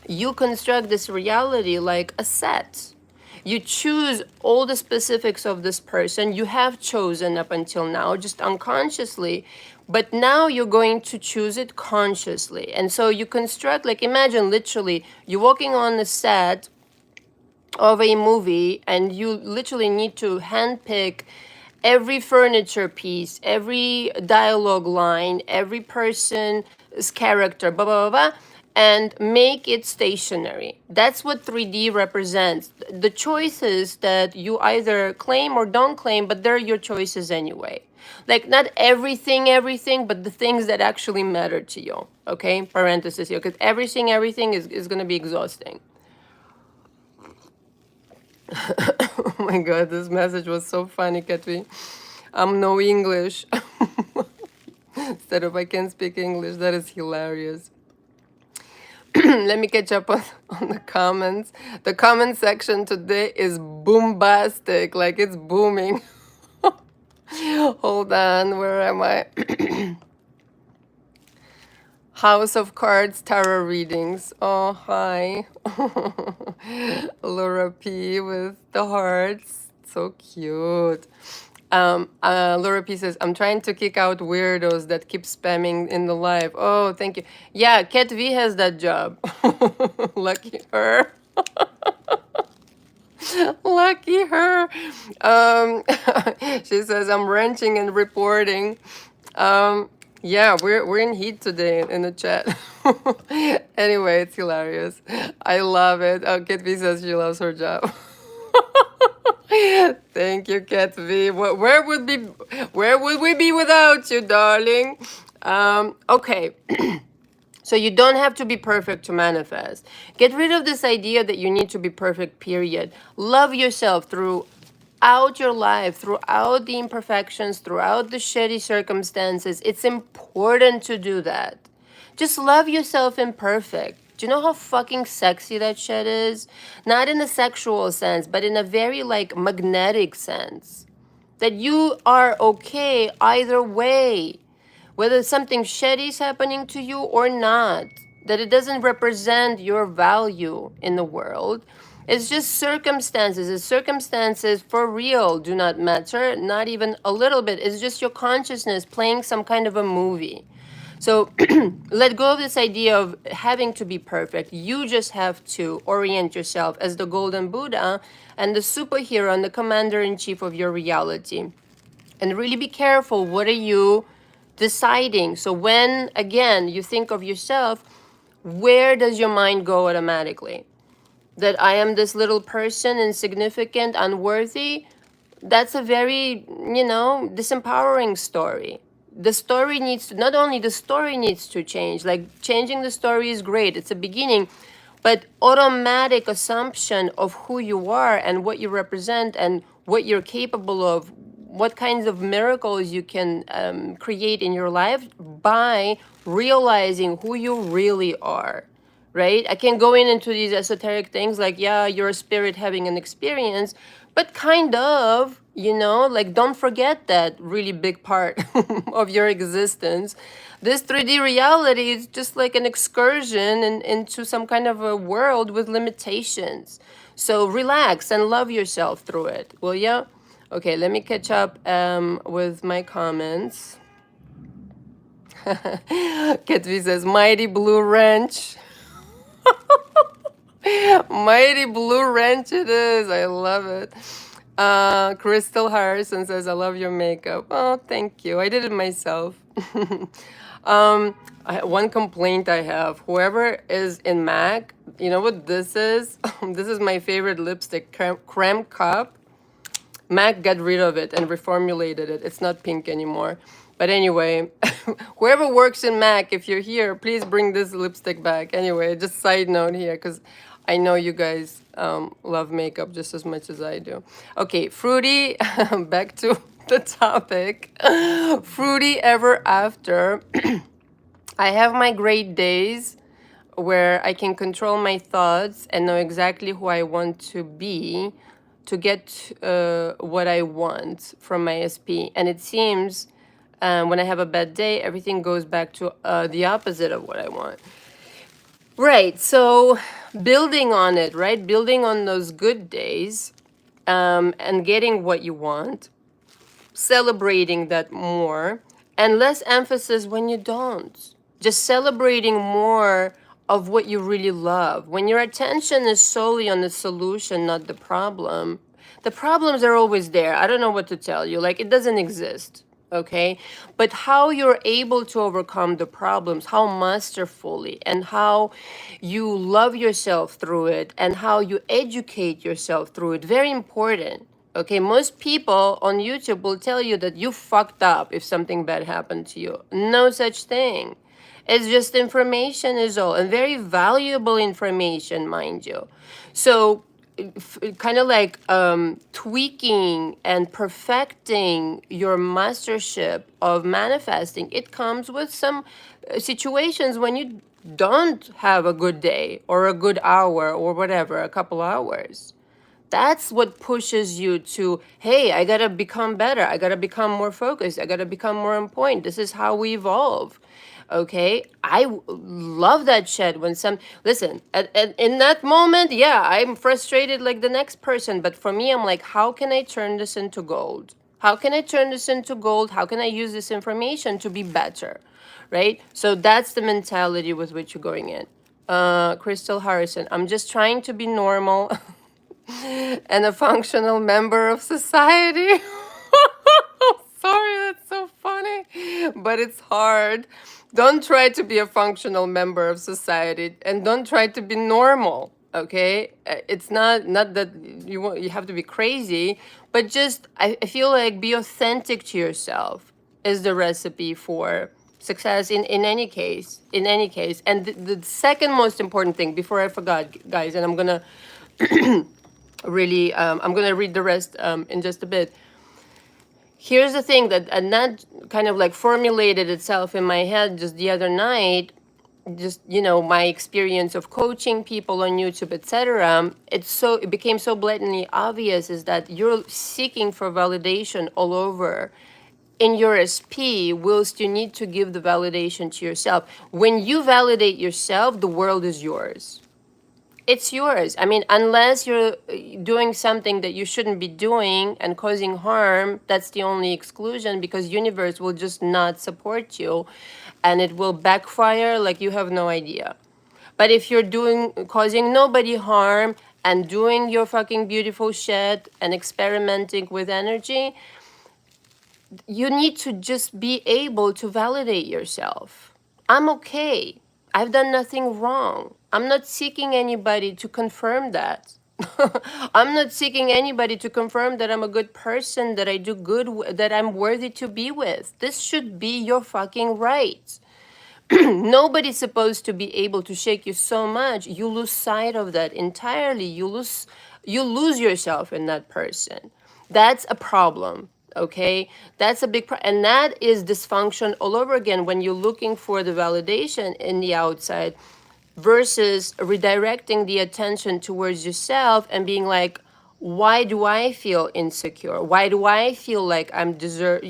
you construct this reality like a set. You choose all the specifics of this person you have chosen up until now, just unconsciously, but now you're going to choose it consciously. And so you construct, like imagine literally, you're walking on the set of a movie and you literally need to handpick every furniture piece, every dialogue line, every person's character, blah, blah, blah, blah. and make it stationary. That's what 3D represents. The choices that you either claim or don't claim, but they're your choices anyway. Like not everything, but the things that actually matter to you. Okay, parenthesis here, because everything is going to be exhausting. Oh my God, this message was so funny, Katvi. I'm no English. Instead of I can speak English, that is hilarious. Let me catch up on the comments. The comment section today is boombastic, like it's booming. Hold on, where am I? House of Cards tarot readings. Oh, hi. Laura P with the hearts. So cute. Laura P says, I'm trying to kick out weirdos that keep spamming in the live. Oh, thank you. Yeah, Kat V has that job. Lucky her. Lucky her. She says, I'm wrenching and reporting. Yeah, we're in heat today in the chat. Anyway, it's hilarious. I love it. Oh, Kat V says she loves her job. Thank you, Kat V. Where would we be without you, darling? Okay. So you don't have to be perfect to manifest. Get rid of this idea that you need to be perfect, period. Love yourself throughout your life, throughout the imperfections, throughout the shitty circumstances. It's important to do that. Just love yourself imperfect. Do you know how fucking sexy that shit is? Not in a sexual sense, but in a very like magnetic sense. That you are okay either way. Whether something shitty is happening to you or not. That it doesn't represent your value in the world. It's just circumstances. The circumstances for real do not matter, not even a little bit. It's just your consciousness playing some kind of a movie. So let go of this idea of having to be perfect. You just have to orient yourself as the golden Buddha and the superhero and the commander-in-chief of your reality. And really be careful, what are you deciding? So when, again, you think of yourself, where does your mind go automatically? That I am this little person, insignificant, unworthy? That's a very, disempowering story. The story needs to, not only the story needs to change, like changing the story is great, it's a beginning, but automatic assumption of who you are and what you represent and what you're capable of, what kinds of miracles you can create in your life by realizing who you really are, right? I can go into these esoteric things like, yeah, you're a spirit having an experience, but kind of, like don't forget that really big part of your existence. This 3D reality is just like an excursion into some kind of a world with limitations. So relax and love yourself through it, will ya? Okay, let me catch up with my comments. Ketvi says, mighty blue wrench. Mighty blue wrench it is. I love it. Crystal Harrison says, I love your makeup. Oh, thank you. I did it myself. One complaint I have, whoever is in MAC, you know what this is? This is my favorite lipstick, Creme Cup. MAC got rid of it and reformulated it. It's not pink anymore. But anyway, whoever works in MAC, if you're here, please bring this lipstick back. Anyway, just side note here, because I know you guys love makeup just as much as I do. Okay, fruity, back to the topic. Fruity ever after. I have my great days where I can control my thoughts and know exactly who I want to be to get what I want from my SP. And it seems when I have a bad day, everything goes back to the opposite of what I want. Right, so building on it, right? Building on those good days and getting what you want, celebrating that more, and less emphasis when you don't. Just celebrating more of what you really love. When your attention is solely on the solution, not the problem, the problems are always there. I don't know what to tell you. Like, it doesn't exist. okay? But how you're able to overcome the problems, how masterfully, and how you love yourself through it, and how you educate yourself through it, very important. Okay, most people on YouTube will tell you that you fucked up if something bad happened to you. No such thing. It's just information is all, and very valuable information, mind you. So kind of like tweaking and perfecting your mastership of manifesting, it comes with some situations when you don't have a good day or a good hour or whatever, a couple hours. That's what pushes you to, hey, I gotta become better. I gotta become more focused. I gotta become more on point. This is how we evolve. Okay, love that shit when listen, in that moment, yeah, I'm frustrated like the next person. But for me, I'm like, how can I turn this into gold? How can I turn this into gold? How can I use this information to be better? Right? So that's the mentality with which you're going in. Crystal Harrison, I'm just trying to be normal. And a functional member of society. Sorry, that's so funny, but it's hard. Don't try to be a functional member of society, and don't try to be normal. Okay, it's not that you have to be crazy, but just I feel like be authentic to yourself is the recipe for success in any case. In any case, and the second most important thing, before I forgot, guys, and I'm gonna really I'm going to read the rest in just a bit. Here's the thing that, and that kind of like formulated itself in my head just the other night, just my experience of coaching people on YouTube, etc. It became so blatantly obvious is that you're seeking for validation all over in your SP, whilst you need to give the validation to yourself. When you validate yourself, the world is yours. It's yours. I mean, unless you're doing something that you shouldn't be doing and causing harm, that's the only exclusion, because universe will just not support you and it will backfire like you have no idea. But if you're causing nobody harm and doing your fucking beautiful shit and experimenting with energy, you need to just be able to validate yourself. I'm okay. I've done nothing wrong. I'm not seeking anybody to confirm that. I'm not seeking anybody to confirm that I'm a good person, that I do good, that I'm worthy to be with. This should be your fucking right. Nobody's supposed to be able to shake you so much. You lose sight of that entirely. You lose yourself in that person. That's a problem. Okay, that's a big and that is dysfunction all over again when you're looking for the validation in the outside versus redirecting the attention towards yourself and being like, why do I feel insecure? Why do I feel like I'm deserve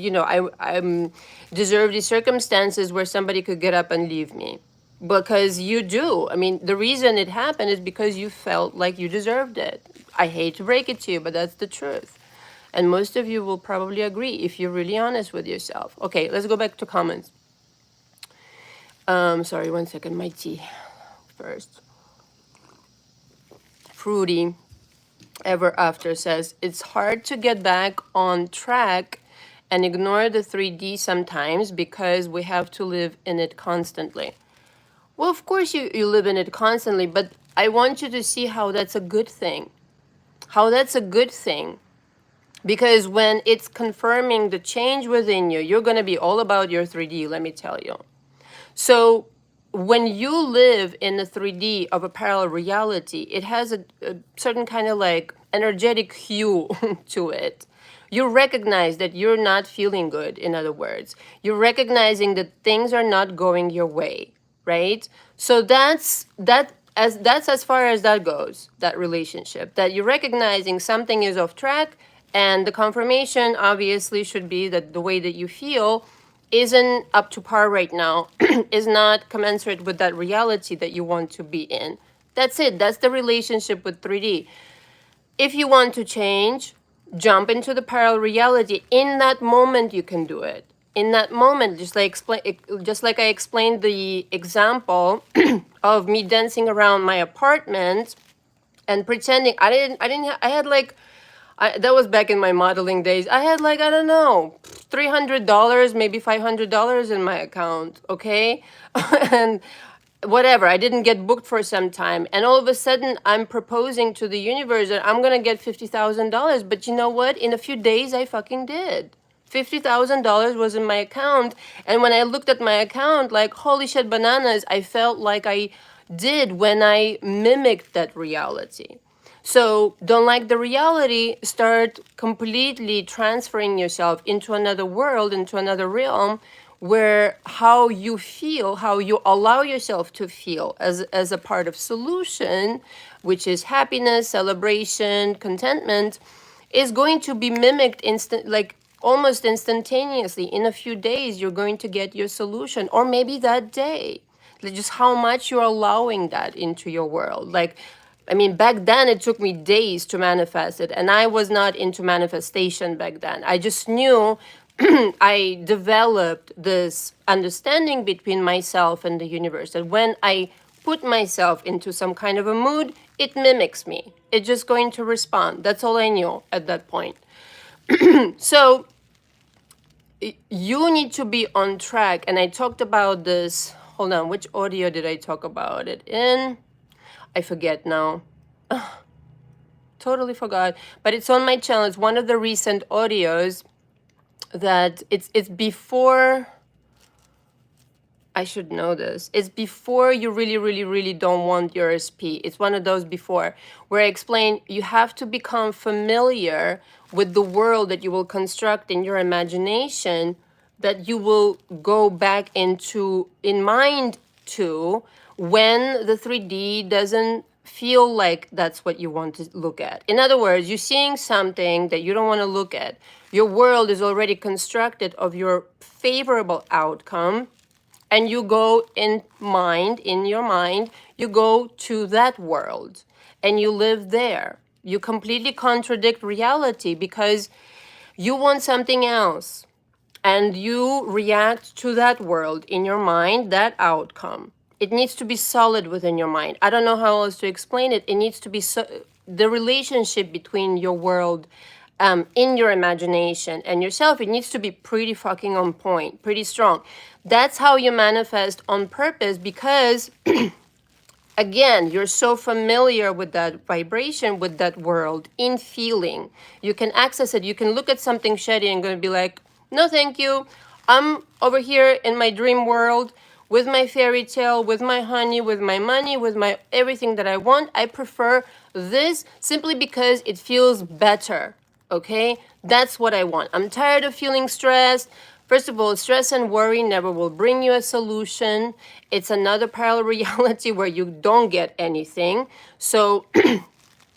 these circumstances where somebody could get up and leave me? Because you do. I mean, the reason it happened is because you felt like you deserved it. I hate to break it to you, but that's the truth. And most of you will probably agree if you're really honest with yourself. Okay, let's go back to comments. Sorry, 1 second. My tea first. Fruity Ever After says, it's hard to get back on track and ignore the 3D sometimes because we have to live in it constantly. Well, of course you live in it constantly, but I want you to see how that's a good thing. How that's a good thing. Because when it's confirming the change within you, you're going to be all about your 3D, let me tell you. So when you live in the 3D of a parallel reality, it has a certain kind of like energetic hue to it. You recognize that you're not feeling good, in other words. You're recognizing that things are not going your way, right? So that's as far as that goes, that relationship, that you're recognizing something is off track. And the confirmation obviously should be that the way that you feel isn't up to par right now, is not commensurate with that reality that you want to be in. That's it. That's the relationship with 3D. If you want to change, jump into the parallel reality. In that moment, you can do it. In that moment, just like I explained the example of me dancing around my apartment and pretending I had like That was back in my modeling days. I had like, I don't know, $300, maybe $500 in my account, okay? And whatever, I didn't get booked for some time. And all of a sudden, I'm proposing to the universe that I'm gonna get $50,000. But you know what? In a few days, I fucking did. $50,000 was in my account. And when I looked at my account, like, holy shit bananas, I felt like I did when I mimicked that reality. So don't like the reality, start completely transferring yourself into another world, into another realm, where how you feel, how you allow yourself to feel as a part of solution, which is happiness, celebration, contentment, is going to be mimicked like almost instantaneously. In a few days, you're going to get your solution, or maybe that day. Like, just how much you're allowing that into your world. Like, I mean, back then it took me days to manifest it, and I was not into manifestation back then. I just knew I developed this understanding between myself and the universe that when I put myself into some kind of a mood, it mimics me. It's just going to respond. That's all I knew at that point. So you need to be on track. And I talked about this. Hold on, which audio did I talk about it in? I forget now. Totally forgot. But it's on my channel. It's one of the recent audios that it's before. I should know this. It's before you really, really, really don't want your SP. It's one of those before where I explain you have to become familiar with the world that you will construct in your imagination, that you will go back into in mind to when the 3D doesn't feel like that's what you want to look at. In other words, you're seeing something that you don't want to look at. Your world is already constructed of your favorable outcome, and you go in your mind, you go to that world and you live there. You completely contradict reality because you want something else and you react to that world in your mind, that outcome. It needs to be solid within your mind. I don't know how else to explain it. It needs to be the relationship between your world in your imagination and yourself, it needs to be pretty fucking on point, pretty strong. That's how you manifest on purpose because, again, you're so familiar with that vibration, with that world, in feeling. You can access it. You can look at something shitty and going to be like, no, thank you. I'm over here in my dream world with my fairy tale, with my honey, with my money, with my everything that I want. I prefer this simply because it feels better. Okay, that's what I want. I'm tired of feeling stressed. First of all, stress and worry never will bring you a solution. It's another parallel reality where you don't get anything. So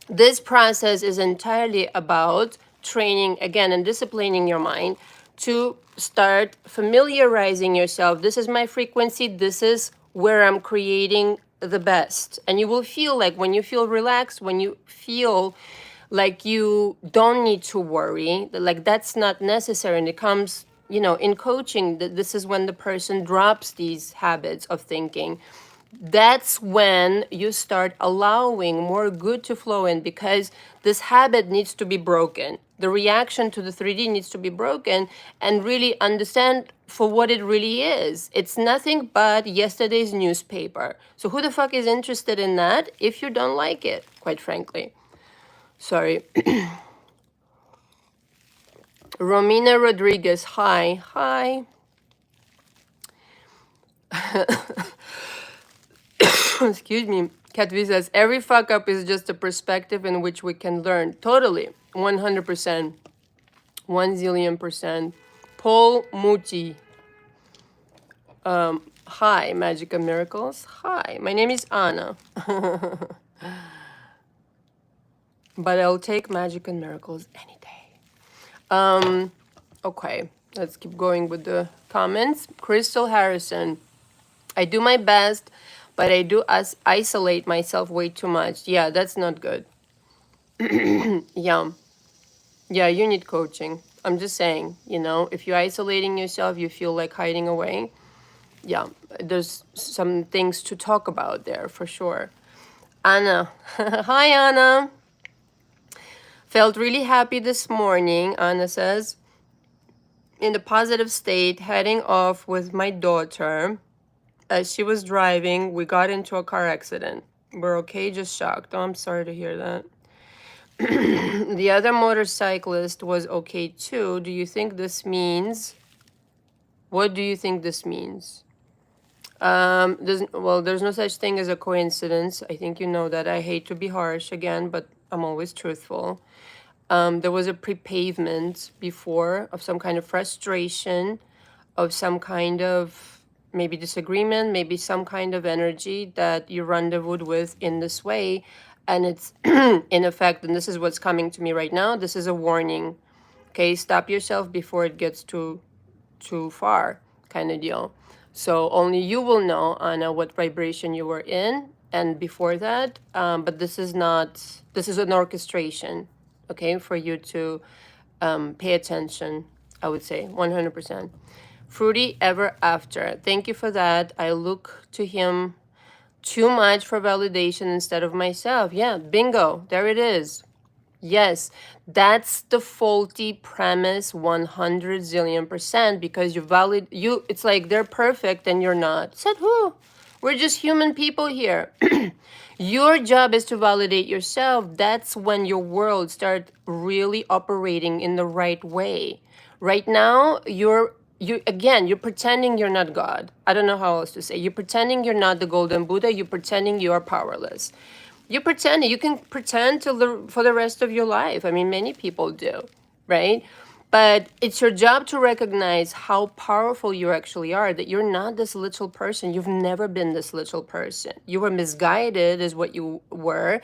this process is entirely about training again and disciplining your mind to start familiarizing yourself. This is my frequency. This is where I'm creating the best. And you will feel like when you feel relaxed, when you feel like you don't need to worry, like that's not necessary. And it comes, in coaching, this is when the person drops these habits of thinking. That's when you start allowing more good to flow in, because this habit needs to be broken. The reaction to the 3D needs to be broken and really understand for what it really is. It's nothing but yesterday's newspaper. So who the fuck is interested in that if you don't like it, quite frankly? Sorry. Romina Rodriguez, hi. Hi. Excuse me. Katvi says, every fuck up is just a perspective in which we can learn. Totally. 100%. 1,000,000%. Paul Muti. Hi, Magic and Miracles. Hi, my name is Anna. But I'll take Magic and Miracles any day. Okay, let's keep going with the comments. Crystal Harrison. I do my best, but I do isolate myself way too much. Yeah, that's not good. Yeah. Yeah, you need coaching. I'm just saying, if you're isolating yourself, you feel like hiding away. Yeah, there's some things to talk about there for sure. Anna. Hi, Anna. Felt really happy this morning, Anna says. In the positive state, heading off with my daughter. As she was driving, we got into a car accident. We're okay, just shocked. Oh, I'm sorry to hear that. The other motorcyclist was okay too. Do you think this means? What do you think this means? There's no such thing as a coincidence. I think you know that. I hate to be harsh again, but I'm always truthful. There was a prepavement before of some kind of frustration, of some kind of maybe disagreement, maybe some kind of energy that you rendezvoused with in this way. And it's in effect, and this is what's coming to me right now, this is a warning. Okay, stop yourself before it gets too far, kind of deal. So only you will know, Anna, what vibration you were in and before that. But this is not, this is an orchestration, okay, for you to pay attention, I would say, 100%. Fruity ever after. Thank you for that. I look to him too much for validation instead of myself. Yeah, bingo. There it is. Yes, that's the faulty premise 100 zillion percent, because it's like they're perfect and you're not. Said who? We're just human people here. Your job is to validate yourself. That's when your world starts really operating in the right way. Right now, you're pretending you're not God. I don't know how else to say. You're pretending you're not the golden Buddha. You're pretending you are powerless. You pretend. You can pretend for the rest of your life. I mean, many people do, right? But it's your job to recognize how powerful you actually are, that you're not this little person. You've never been this little person. You were misguided is what you were.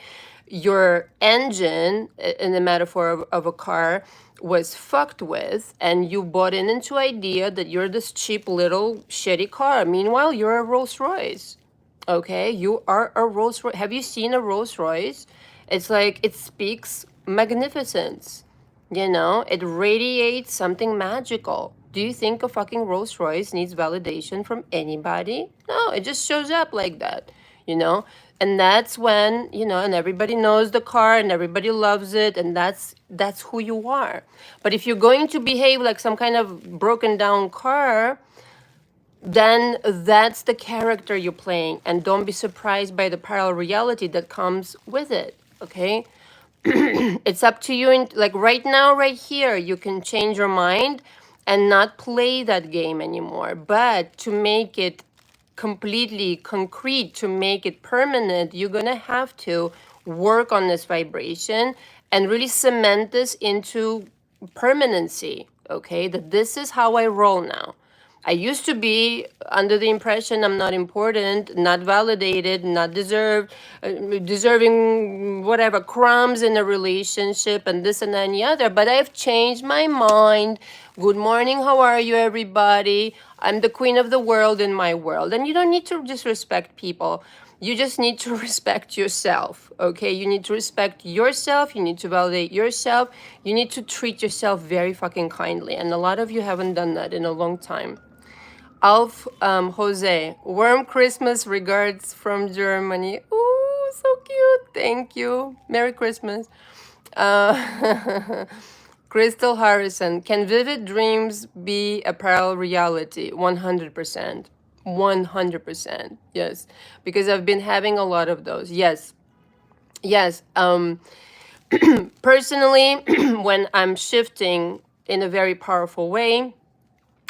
Your engine, in the metaphor of a car, was fucked with, and you bought into idea that you're this cheap little shitty car. Meanwhile, you're a Rolls Royce. Okay, you are a Rolls Royce. Have you seen a Rolls Royce? It's like it speaks magnificence. You know, it radiates something magical. Do you think a fucking Rolls Royce needs validation from anybody? No, it just shows up like that, you know? And that's when, you know, and everybody knows the car and everybody loves it, and that's who you are. But if you're going to behave like some kind of broken down car, then that's the character you're playing, and don't be surprised by the parallel reality that comes with it, okay? It's up to you. Like right now, right here, you can change your mind and not play that game anymore. But to make it completely concrete, to make it permanent, you're gonna have to work on this vibration and really cement this into permanency, okay? That this is how I roll now. I used to be under the impression I'm not important, not validated, not deserving whatever crumbs in a relationship and this and that and the other. But I've changed my mind. Good morning, how are you, everybody? I'm the queen of the world in my world. And you don't need to disrespect people. You just need to respect yourself, okay? You need to respect yourself. You need to validate yourself. You need to treat yourself very fucking kindly. And a lot of you haven't done that in a long time. Alf Jose, warm Christmas regards from Germany. Ooh, so cute. Thank you. Merry Christmas. Crystal Harrison, can vivid dreams be a parallel reality? 100%. 100%. Yes. Because I've been having a lot of those. Yes. Yes. Personally, when I'm shifting in a very powerful way,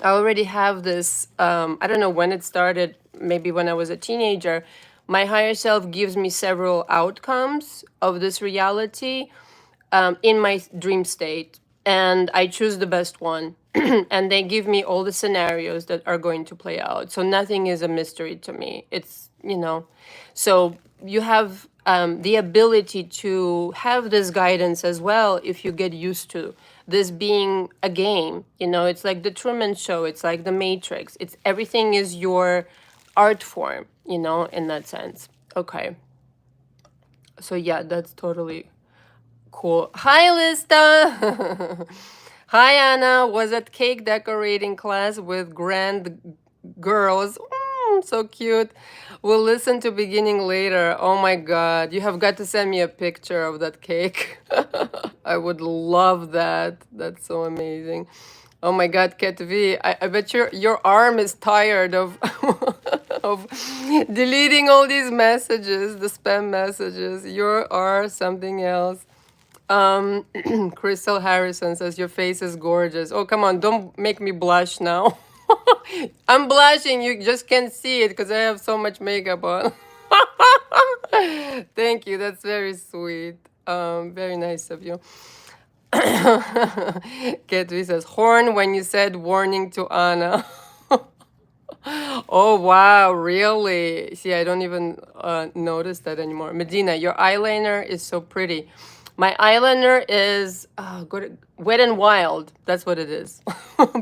I already have this, I don't know when it started, maybe when I was a teenager. My higher self gives me several outcomes of this reality in my dream state, and I choose the best one. And they give me all the scenarios that are going to play out. So nothing is a mystery to me. It's, you know, so you have the ability to have this guidance as well if you get used to this being a game. You know, it's like the Truman Show, it's like the Matrix. It's everything is your art form, you know, in that sense. Okay. So yeah, that's totally cool. Hi, Lista. Hi, Anna. Was at cake decorating class with grand girls. So cute. We'll listen to beginning later. Oh my God. You have got to send me a picture of that cake. I would love that. That's so amazing. Oh my God, Kat V, I bet your arm is tired of of deleting all these messages, the spam messages. You are something else. Crystal Harrison says your face is gorgeous. Oh, come on, don't make me blush now. I'm blushing. You just can't see it because I have so much makeup on. Thank you. That's very sweet. Very nice of you. Ketri says horn when you said warning to Anna. Oh wow, really? See, I don't even notice that anymore. Medina, your eyeliner is so pretty. My eyeliner is Wet and Wild. That's what it is.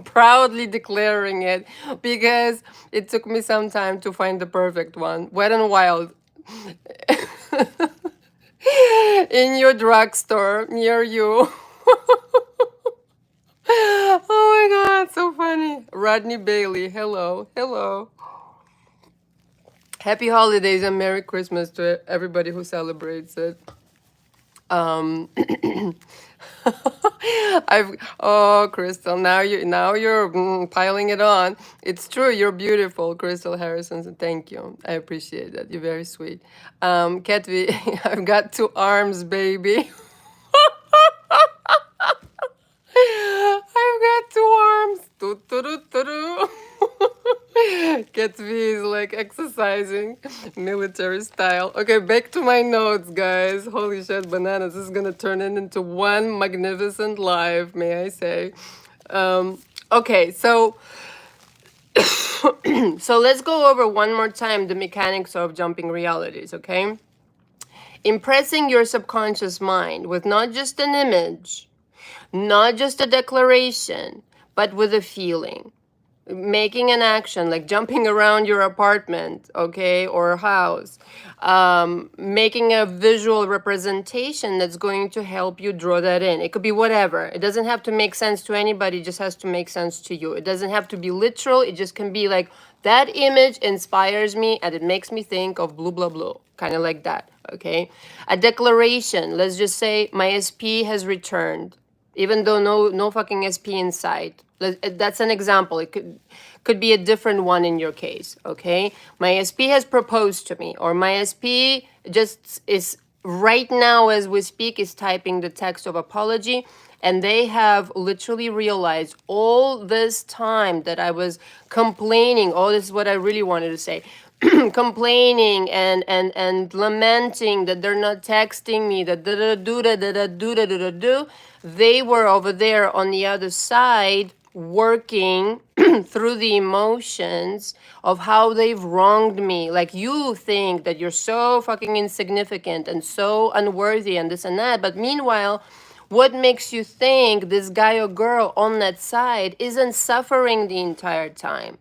Proudly declaring it because it took me some time to find the perfect one. Wet and Wild. In your drugstore near you. Oh my God, so funny. Rodney Bailey, hello, hello. Happy holidays and Merry Christmas to everybody who celebrates it. Crystal, now you're piling it on. It's true, you're beautiful, Crystal Harrison. Thank you. I appreciate that. You're very sweet. Katvi, I've got two arms, baby. I've got two arms. Katvi is like exercising military style. Okay, back to my notes, guys. Holy shit, bananas. This is gonna turn into one magnificent live, may I say. Okay, so so let's go over one more time the mechanics of jumping realities, okay? Impressing your subconscious mind with not just an image, not just a declaration, but with a feeling. Making an action like jumping around your apartment, okay, or house, making a visual representation that's going to help you draw that in. It could be whatever. It doesn't have to make sense to anybody, it just has to make sense to you. It doesn't have to be literal, it just can be like that image inspires me and it makes me think of blue blah blah, kind of like that, okay? A declaration, let's just say my SP has returned, even though no fucking SP in sight. That's an example. It could be a different one in your case, okay? My SP has proposed to me, or my SP just is right now as we speak is typing the text of apology, and they have literally realized all this time that I was complaining. Oh, this is what I really wanted to say. Complaining and lamenting that they're not texting me, that they were over there on the other side working through the emotions of how they've wronged me. Like, you think that you're so fucking insignificant and so unworthy and this and that, but meanwhile, what makes you think this guy or girl on that side isn't suffering the entire time?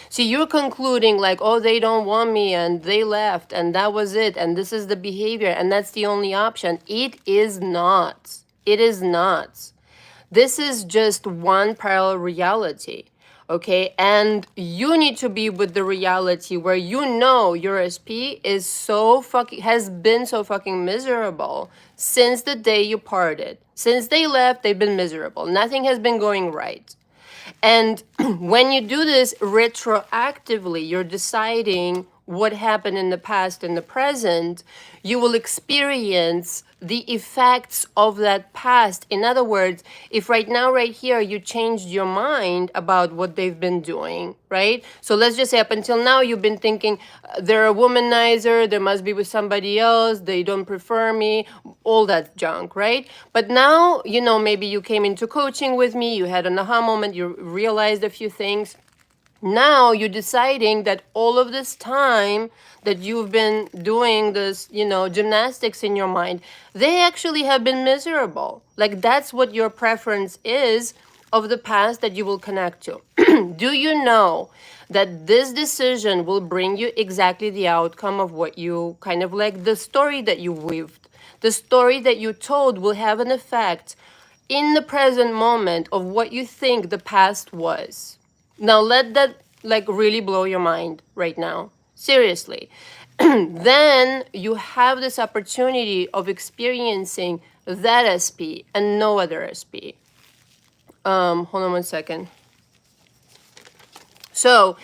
So you're concluding like, oh, they don't want me and they left and that was it and this is the behavior and that's the only option. It is not. It is not. This is just one parallel reality, okay? And you need to be with the reality where you know your SP is has been so fucking miserable since the day you parted. Since they left, they've been miserable. Nothing has been going right. And when you do this retroactively, you're deciding what happened in the past and the present, you will experience the effects of that past. In other words, if right now, right here, you changed your mind about what they've been doing, right? So let's just say up until now, you've been thinking, they're a womanizer, they must be with somebody else, they don't prefer me, all that junk, right? But now, you know, maybe you came into coaching with me, you had an aha moment, you realized a few things. Now you're deciding that all of this time that you've been doing this, you know, gymnastics in your mind, they actually have been miserable. Like, that's what your preference is of the past that you will connect to. Do you know that this decision will bring you exactly the outcome of what you kind of like, the story that you weaved, the story that you told will have an effect in the present moment of what you think the past was. Now let that like really blow your mind right now. Seriously. Then you have this opportunity of experiencing that SP and no other SP. Hold on one second. So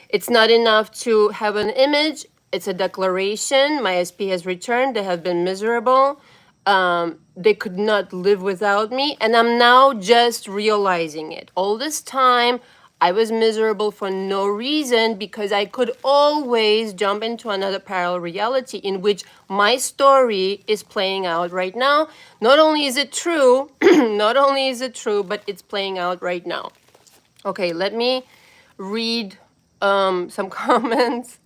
it's not enough to have an image. It's a declaration. My SP has returned. They have been miserable. They could not live without me. And I'm now just realizing it. All this time, I was miserable for no reason because I could always jump into another parallel reality in which my story is playing out right now. Not only is it true, not only is it true, but it's playing out right now. Okay, let me read some comments.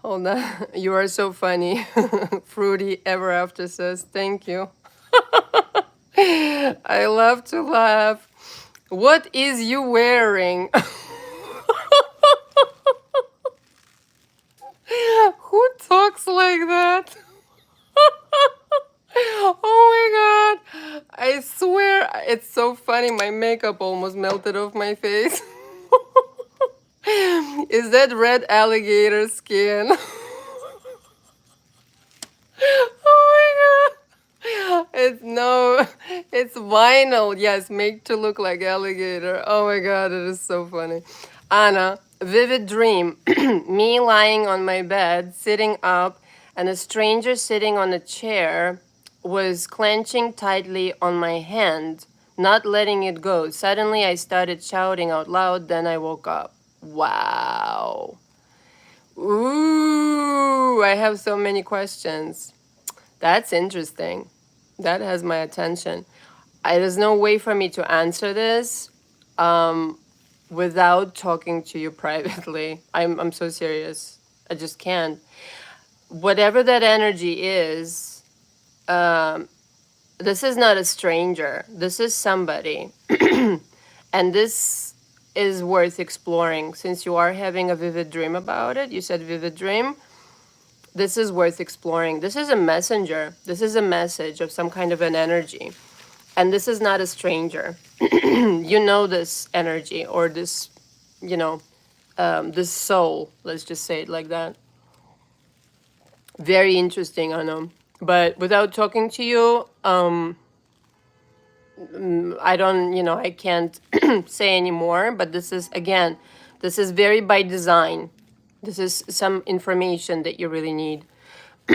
Hold on. You are so funny. Fruity Ever After says, thank you. I love to laugh. What is you wearing? Who talks like that? Oh my god. I swear it's so funny. My makeup almost melted off my face. Is that red alligator skin? Oh my god. It's no, it's vinyl. Yes, made to look like alligator. Oh my god, it is so funny. Anna, vivid dream. Me lying on my bed, sitting up, and a stranger sitting on a chair was clenching tightly on my hand, not letting it go. Suddenly I started shouting out loud, then I woke up. Wow. Ooh, I have so many questions. That's interesting. That has my attention. There's no way for me to answer this without talking to you privately. I'm so serious. I just can't. Whatever that energy is, this is not a stranger. This is somebody. And this is worth exploring. Since you are having a vivid dream about it, you said vivid dream, this is worth exploring. This is a messenger. This is a message of some kind of an energy. And this is not a stranger. You know this energy or this, this soul. Let's just say it like that. Very interesting, Anna. But without talking to you, I don't, I can't say anymore. But this is, again, this is very by design. This is some information that you really need.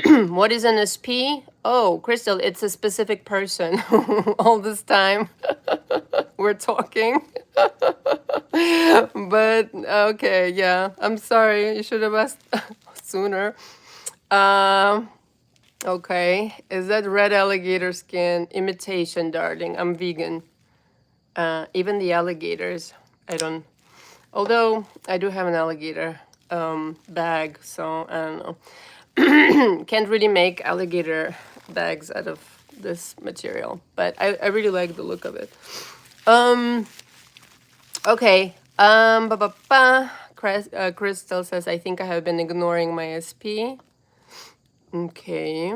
What is an SP? Oh, Crystal, it's a specific person. All this time we're talking. But okay, yeah. I'm sorry. You should have asked sooner. Okay. Is that red alligator skin? Imitation, darling. I'm vegan. Even the alligators. I don't. Although I do have an alligator bag, so I don't know. Can't really make alligator bags out of this material, but I really like the look of it. Okay. Crystal says, I think I have been ignoring my SP. Okay.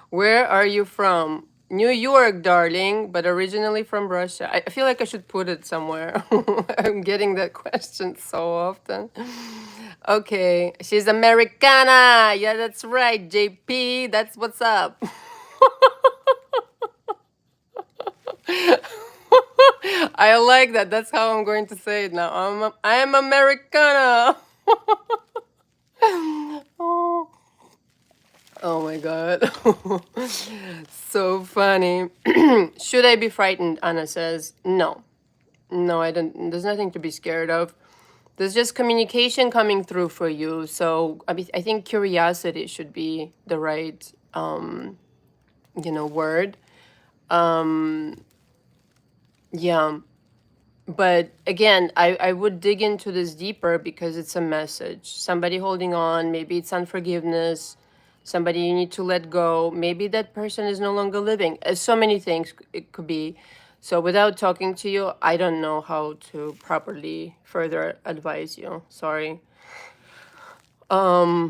Where are you from? New York, darling, but originally from Russia. I feel like I should put it somewhere. I'm getting that question so often. Okay, she's Americana. Yeah, that's right, JP. That's what's up. I like that. That's how I'm going to say it now. I'm Americana. Oh. Oh my god. So funny. Should I be frightened? Anna says, no. No, I don't. There's nothing to be scared of. There's just communication coming through for you. So I think curiosity should be the right, word. Yeah. But again, I would dig into this deeper because it's a message. Somebody holding on, maybe it's unforgiveness, somebody you need to let go. Maybe that person is no longer living. So many things it could be. So without talking to you, I don't know how to properly further advise you. Sorry. A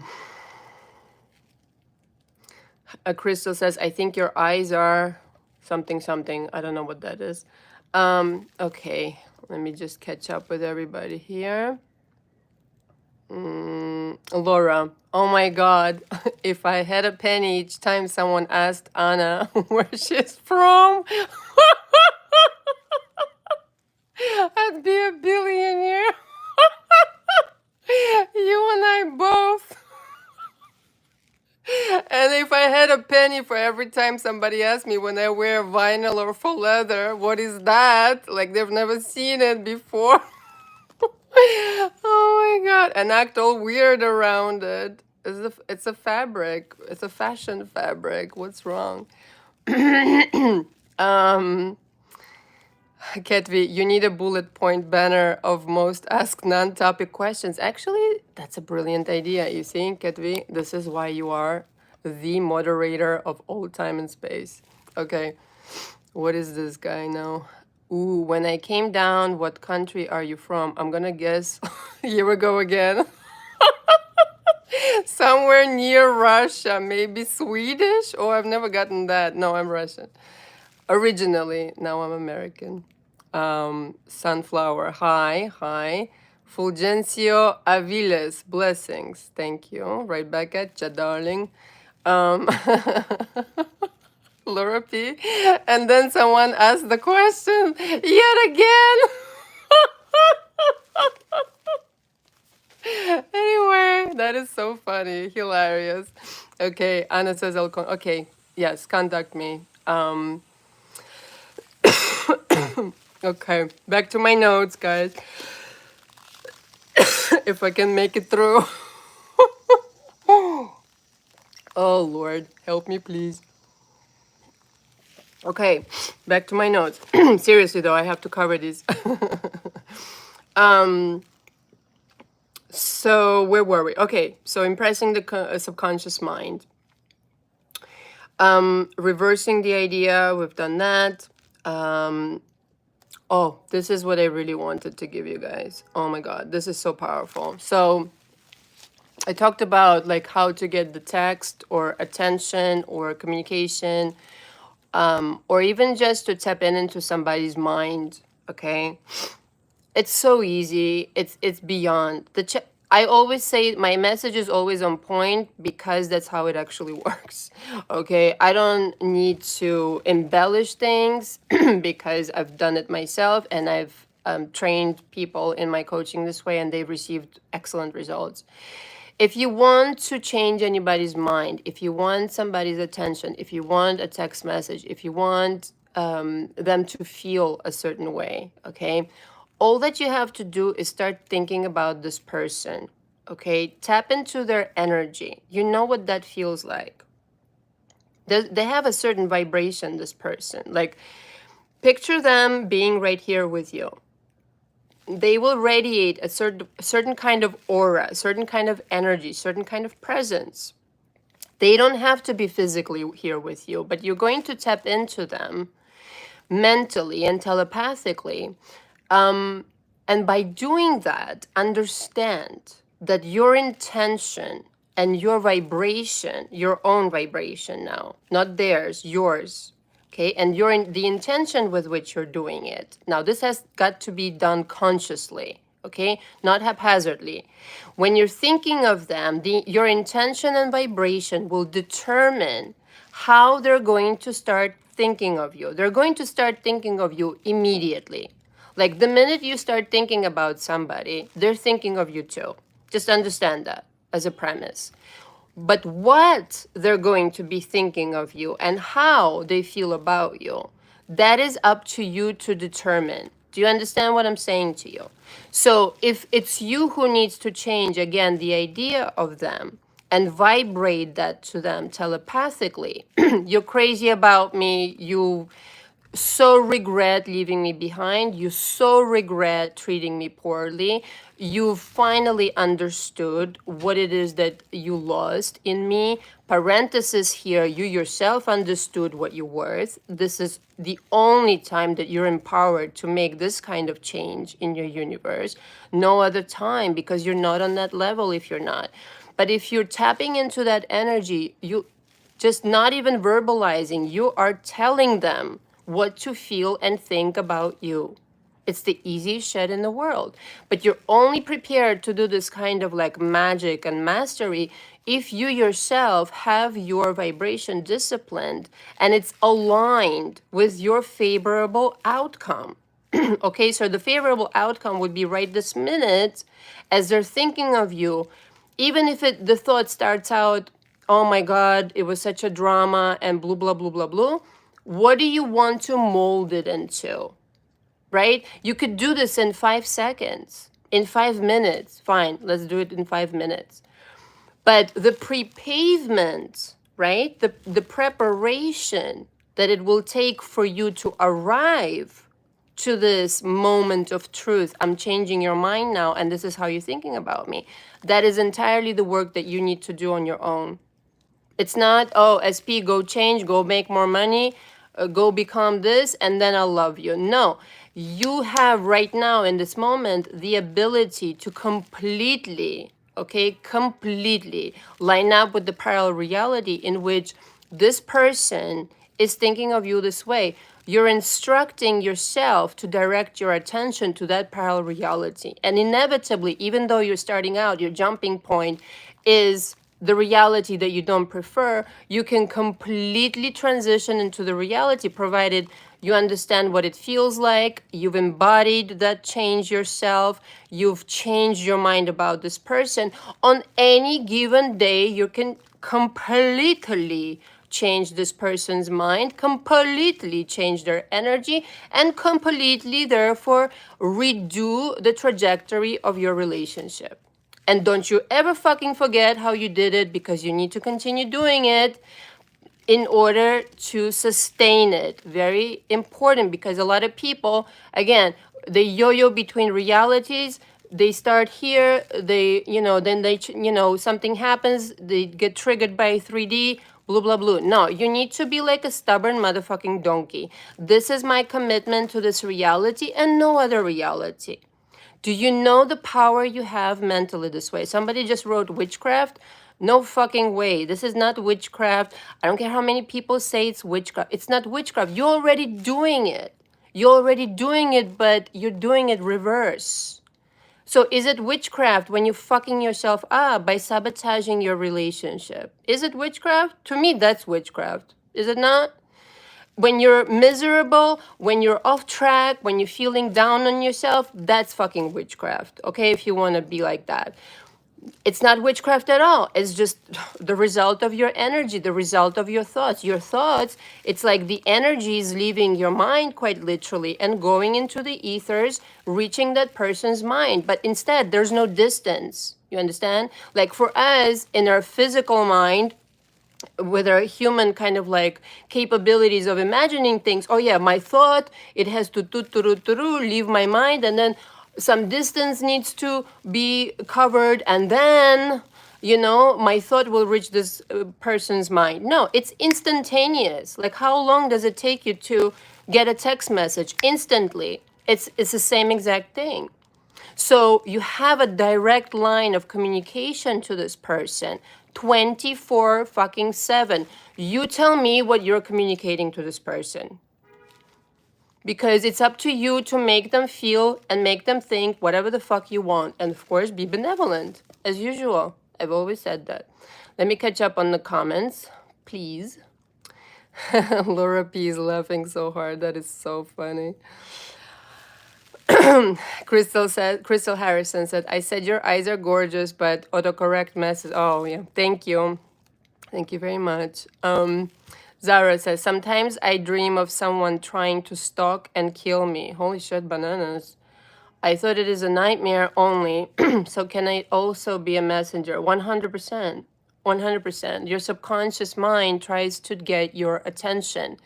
Crystal says, I think your eyes are something, something. I don't know what that is. Okay. Let me just catch up with everybody here. Laura, oh my God. If I had a penny each time someone asked Anna where she's from, I'd be a billionaire. You and I both. And if I had a penny for every time somebody asked me when I wear vinyl or faux leather, what is that? Like they've never seen it before. Oh my God. And act all weird around it. It's a fabric. It's a fashion fabric. What's wrong? Ketvi, you need a bullet point banner of most asked non-topic questions. Actually, that's a brilliant idea. You see, Ketvi, this is why you are the moderator of all time and space. Okay, what is this guy now? Ooh, when I came down, what country are you from? I'm gonna guess. Here we go again. Somewhere near Russia, maybe Swedish? Oh, I've never gotten that. No, I'm Russian. Originally, now I'm American. Sunflower, hi. Fulgencio Aviles, blessings, thank you. Right back at ya, darling. Laura P. And then someone asked the question yet again. Anyway, that is so funny, hilarious. Okay, Anna says okay, yes, contact me. Okay, back to my notes, guys. If I can make it through. Oh, Lord, help me, please. Okay, back to my notes. Seriously, though, I have to cover these. So, where were we? Okay, so impressing the subconscious mind. Reversing the idea, we've done that. Oh, this is what I really wanted to give you guys. Oh my God, this is so powerful. So I talked about like how to get the text or attention or communication, or even just to tap into somebody's mind. Okay, it's so easy. It's beyond the. I always say my message is always on point because that's how it actually works. Okay, I don't need to embellish things because I've done it myself and I've trained people in my coaching this way and they've received excellent results. If you want to change anybody's mind, if you want somebody's attention, if you want a text message, if you want them to feel a certain way, okay, all that you have to do is start thinking about this person, okay? Tap into their energy. You know what that feels like. They have a certain vibration, this person. Like, picture them being right here with you. They will radiate a certain kind of aura, a certain kind of energy, certain kind of presence. They don't have to be physically here with you, but you're going to tap into them mentally and telepathically. And by doing that, understand that your intention and your vibration, your own vibration now, not theirs, yours, okay? And the intention with which you're doing it. Now, this has got to be done consciously, okay? Not haphazardly. When you're thinking of them, your intention and vibration will determine how they're going to start thinking of you. They're going to start thinking of you immediately. Like the minute you start thinking about somebody, they're thinking of you too. Just understand that as a premise. But what they're going to be thinking of you and how they feel about you, that is up to you to determine. Do you understand what I'm saying to you? So if it's you who needs to change, again, the idea of them and vibrate that to them telepathically, you're crazy about me, you so regret leaving me behind. You so regret treating me poorly. You finally understood what it is that you lost in me. Parenthesis here, you yourself understood what you're worth. This is the only time that you're empowered to make this kind of change in your universe. No other time, because you're not on that level if you're not. But if you're tapping into that energy, you just not even verbalizing, you are telling them what to feel and think about you. It's the easiest shit in the world. But you're only prepared to do this kind of like magic and mastery if you yourself have your vibration disciplined and it's aligned with your favorable outcome. Okay, so the favorable outcome would be right this minute as they're thinking of you, even if the thought starts out, oh my God, it was such a drama and blah, blah, blah, blah, blah. What do you want to mold it into? Right? You could do this in 5 seconds, in 5 minutes. Fine, let's do it in 5 minutes. But the pre-pavement, right? The preparation that it will take for you to arrive to this moment of truth. I'm changing your mind now, and this is how you're thinking about me. That is entirely the work that you need to do on your own. It's not, oh, SP, go change, go make more money, go become this, and then I'll love you. No, you have right now in this moment the ability to completely, okay, completely line up with the parallel reality in which this person is thinking of you this way. You're instructing yourself to direct your attention to that parallel reality. And inevitably, even though you're starting out, your jumping point is the reality that you don't prefer, you can completely transition into the reality provided you understand what it feels like, you've embodied that change yourself, you've changed your mind about this person. On any given day, you can completely change this person's mind, completely change their energy, and completely, therefore, redo the trajectory of your relationship. And don't you ever fucking forget how you did it, because you need to continue doing it in order to sustain it. Very important, because a lot of people, again, they yo-yo between realities. They start here, they, then they, something happens, they get triggered by 3D, blah, blah, blah. No, you need to be like a stubborn motherfucking donkey. This is my commitment to this reality and no other reality. Do you know the power you have mentally this way? Somebody just wrote witchcraft. No fucking way. This is not witchcraft. I don't care how many people say it's witchcraft. It's not witchcraft. You're already doing it. You're already doing it, but you're doing it reverse. So is it witchcraft when you're fucking yourself up by sabotaging your relationship? Is it witchcraft? To me, that's witchcraft. Is it not? When you're miserable, when you're off track, when you're feeling down on yourself, that's fucking witchcraft, okay? If you want to be like that. It's not witchcraft at all. It's just the result of your energy, the result of your thoughts. Your thoughts, it's like the energy is leaving your mind quite literally and going into the ethers, reaching that person's mind. But instead, there's no distance. You understand? Like for us, in our physical mind, with our human kind of like capabilities of imagining things, oh yeah, my thought, it has to leave my mind, and then some distance needs to be covered, and then my thought will reach this person's mind. No, it's instantaneous. Like how long does it take you to get a text message? Instantly. It's the same exact thing. So you have a direct line of communication to this person 24 fucking 7. You tell me what you're communicating to this person. Because it's up to you to make them feel and make them think whatever the fuck you want. And of course, be benevolent, as usual. I've always said that. Let me catch up on the comments, please. Laura P is laughing so hard. That is so funny. Crystal Harrison said, I said your eyes are gorgeous, but autocorrect messes. Oh, yeah. Thank you. Thank you very much. Zara says, sometimes I dream of someone trying to stalk and kill me. Holy shit, bananas. I thought it is a nightmare only. So can I also be a messenger? 100%. 100%. Your subconscious mind tries to get your attention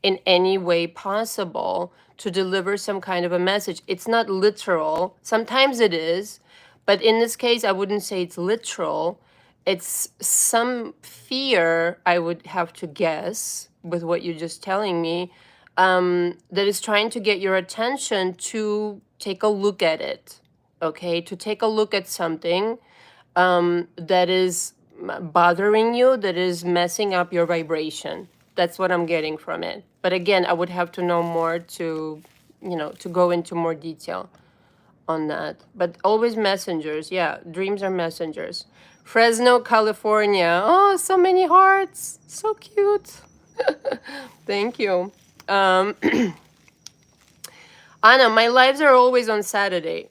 in any way possible to deliver some kind of a message. It's not literal. Sometimes it is, but in this case, I wouldn't say it's literal. It's some fear, I would have to guess, with what you're just telling me, that is trying to get your attention to take a look at it, okay? To take a look at something that is bothering you, that is messing up your vibration. That's what I'm getting from it. But again, I would have to know more to to go into more detail on that. But always messengers. Yeah, dreams are messengers. Fresno, California. Oh, so many hearts. So cute. Thank you. Um, Anna, my lives are always on Saturday.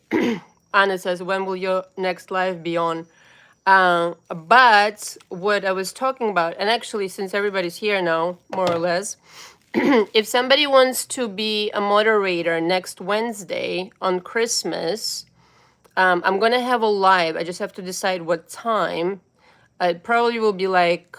Anna says, when will your next live be on? But what I was talking about, and actually, since everybody's here now, more or less, if somebody wants to be a moderator next Wednesday on Christmas, I'm going to have a live. I just have to decide what time. It probably will be like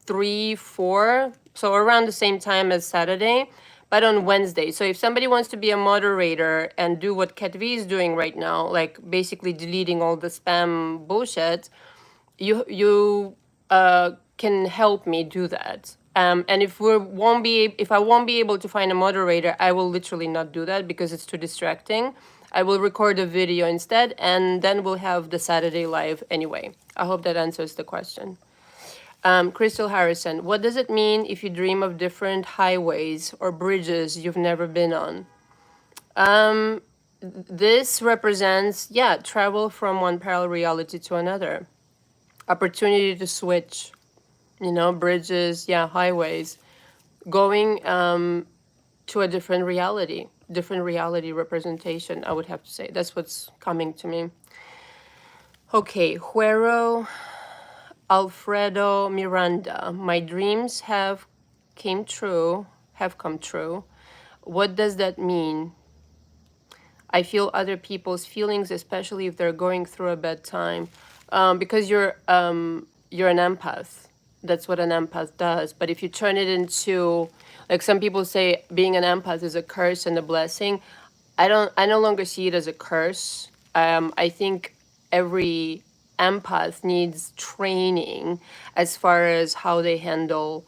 3, 4, so around the same time as Saturday, but on Wednesday. So if somebody wants to be a moderator and do what Kat V is doing right now, like basically deleting all the spam bullshit, you can help me do that. And if I won't be able to find a moderator, I will literally not do that because it's too distracting. I will record a video instead, and then we'll have the Saturday live anyway. I hope that answers the question. Crystal Harrison, what does it mean if you dream of different highways or bridges you've never been on? This represents, travel from one parallel reality to another. Opportunity to switch, bridges, highways, going to a different reality representation, I would have to say. That's what's coming to me. Okay, Juero Alfredo Miranda, my dreams have come true. What does that mean? I feel other people's feelings, especially if they're going through a bad time. Because you're an empath. That's what an empath does. But if you turn it into, like some people say, being an empath is a curse and a blessing. I no longer see it as a curse. I think every empath needs training as far as how they handle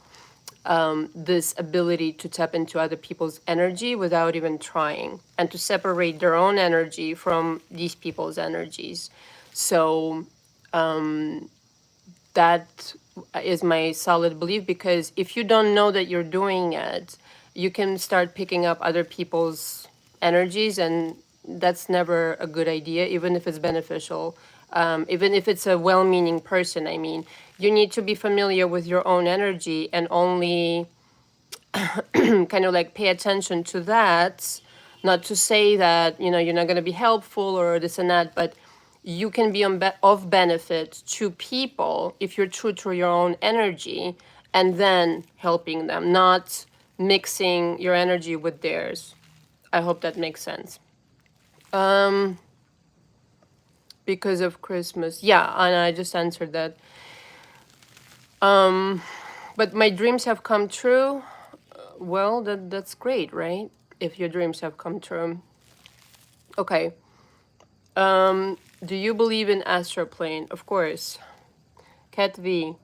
this ability to tap into other people's energy without even trying, and to separate their own energy from these people's energies. So that is my solid belief, because if you don't know that you're doing it, you can start picking up other people's energies, and that's never a good idea, even if it's beneficial. Even if it's a well-meaning person, I mean, you need to be familiar with your own energy and only kind of like pay attention to that. Not to say that, you're not going to be helpful or this and that, but you can be of benefit to people if you're true to your own energy and then helping them, not mixing your energy with theirs. I hope that makes sense. Because of Christmas. Yeah, and I just answered that. But my dreams have come true. Well, that's great, right? If your dreams have come true. Okay. Do you believe in astral plane? Of course. Cat V.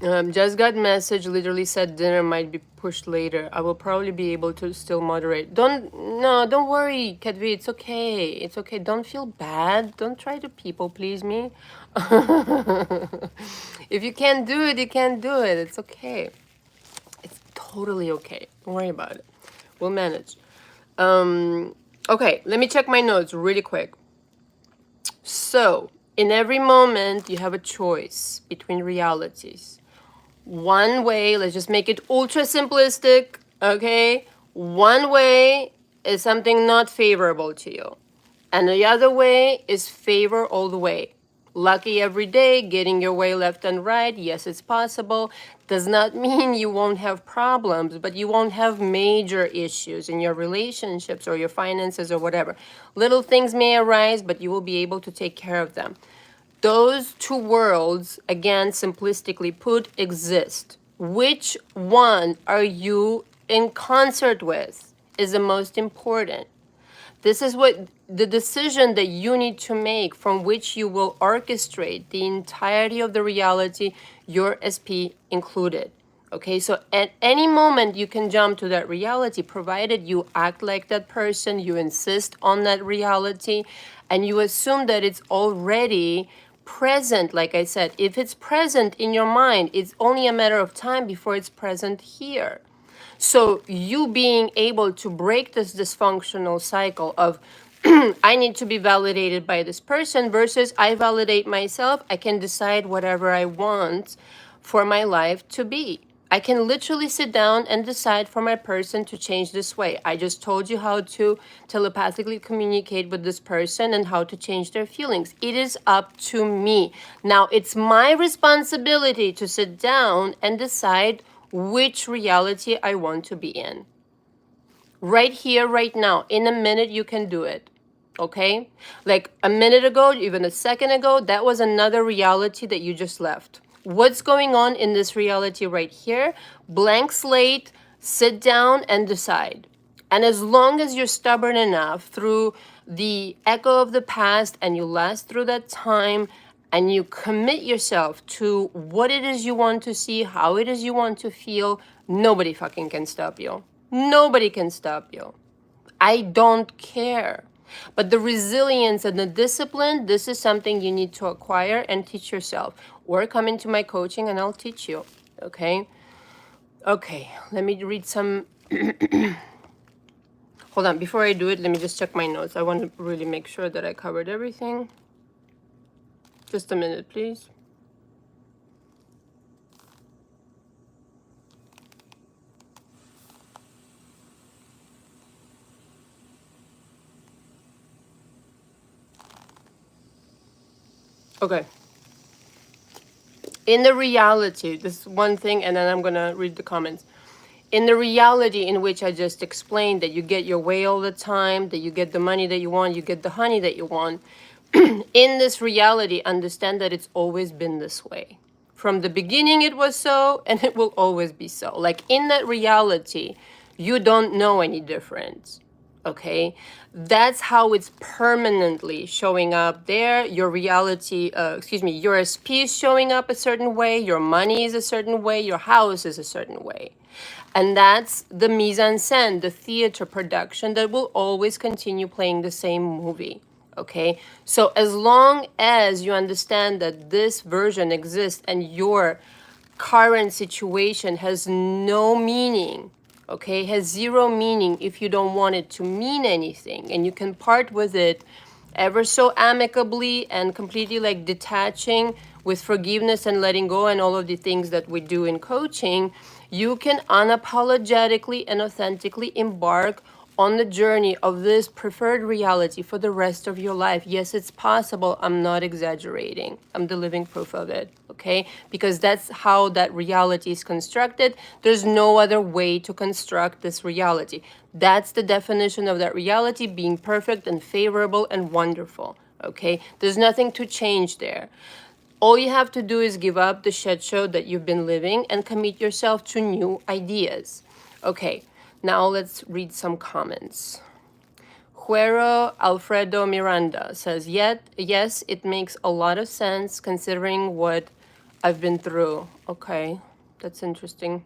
Just got message, literally said dinner might be pushed later. I will probably be able to still moderate. Don't worry, Cat V, it's okay. It's okay. Don't feel bad. Don't try to people please me. If you can't do it, you can't do it. It's okay. It's totally okay. Don't worry about it. We'll manage. Okay, let me check my notes really quick. So, in every moment, you have a choice between realities. One way, let's just make it ultra simplistic, okay? One way is something not favorable to you. And the other way is favor all the way. Lucky every day, getting your way left and right. Yes, it's possible. Does not mean you won't have problems, but you won't have major issues in your relationships or your finances or whatever. Little things may arise, but you will be able to take care of them. Those two worlds, again, simplistically put, exist. Which one are you in concert with is the most important. This is what the decision that you need to make, from which you will orchestrate the entirety of the reality, your SP included. Okay, so at any moment you can jump to that reality, provided you act like that person, you insist on that reality, and you assume that it's already present. Like I said, if it's present in your mind, it's only a matter of time before it's present here. So you being able to break this dysfunctional cycle of I need to be validated by this person versus I validate myself, I can decide whatever I want for my life to be. I can literally sit down and decide for my person to change this way. I just told you how to telepathically communicate with this person and how to change their feelings. It is up to me. Now, it's my responsibility to sit down and decide which reality I want to be in. Right here, right now, in a minute, you can do it. Okay? Like a minute ago, even a second ago, that was another reality that you just left. What's going on in this reality right here? Blank slate, sit down and decide. And as long as you're stubborn enough through the echo of the past and you last through that time and you commit yourself to what it is you want to see, how it is you want to feel, nobody fucking can stop you. Nobody can stop you. I don't care. But the resilience and the discipline, this is something you need to acquire and teach yourself. Or come into my coaching and I'll teach you. Okay? Okay, let me read some. Hold on, before I do it, let me just check my notes. I want to really make sure that I covered everything. Just a minute, please. Okay. In the reality, this is one thing, and then I'm going to read the comments. In the reality in which I just explained that you get your way all the time, that you get the money that you want, you get the honey that you want, in this reality, understand that it's always been this way. From the beginning it was so, and it will always be so. Like in that reality, you don't know any difference. Okay, that's how it's permanently showing up there. Your reality, your SP is showing up a certain way, your money is a certain way, your house is a certain way. And that's the mise en scène, the theater production that will always continue playing the same movie. Okay, so as long as you understand that this version exists and your current situation has no meaning, okay, has zero meaning if you don't want it to mean anything, and you can part with it ever so amicably and completely like detaching with forgiveness and letting go and all of the things that we do in coaching, you can unapologetically and authentically embark on the journey of this preferred reality for the rest of your life. Yes, it's possible. I'm not exaggerating. I'm the living proof of it, okay? Because that's how that reality is constructed. There's no other way to construct this reality. That's the definition of that reality being perfect and favorable and wonderful, okay? There's nothing to change there. All you have to do is give up the shit show that you've been living and commit yourself to new ideas. Okay. Now let's read some comments. Juero Alfredo Miranda says, yes, it makes a lot of sense considering what I've been through. Okay, that's interesting.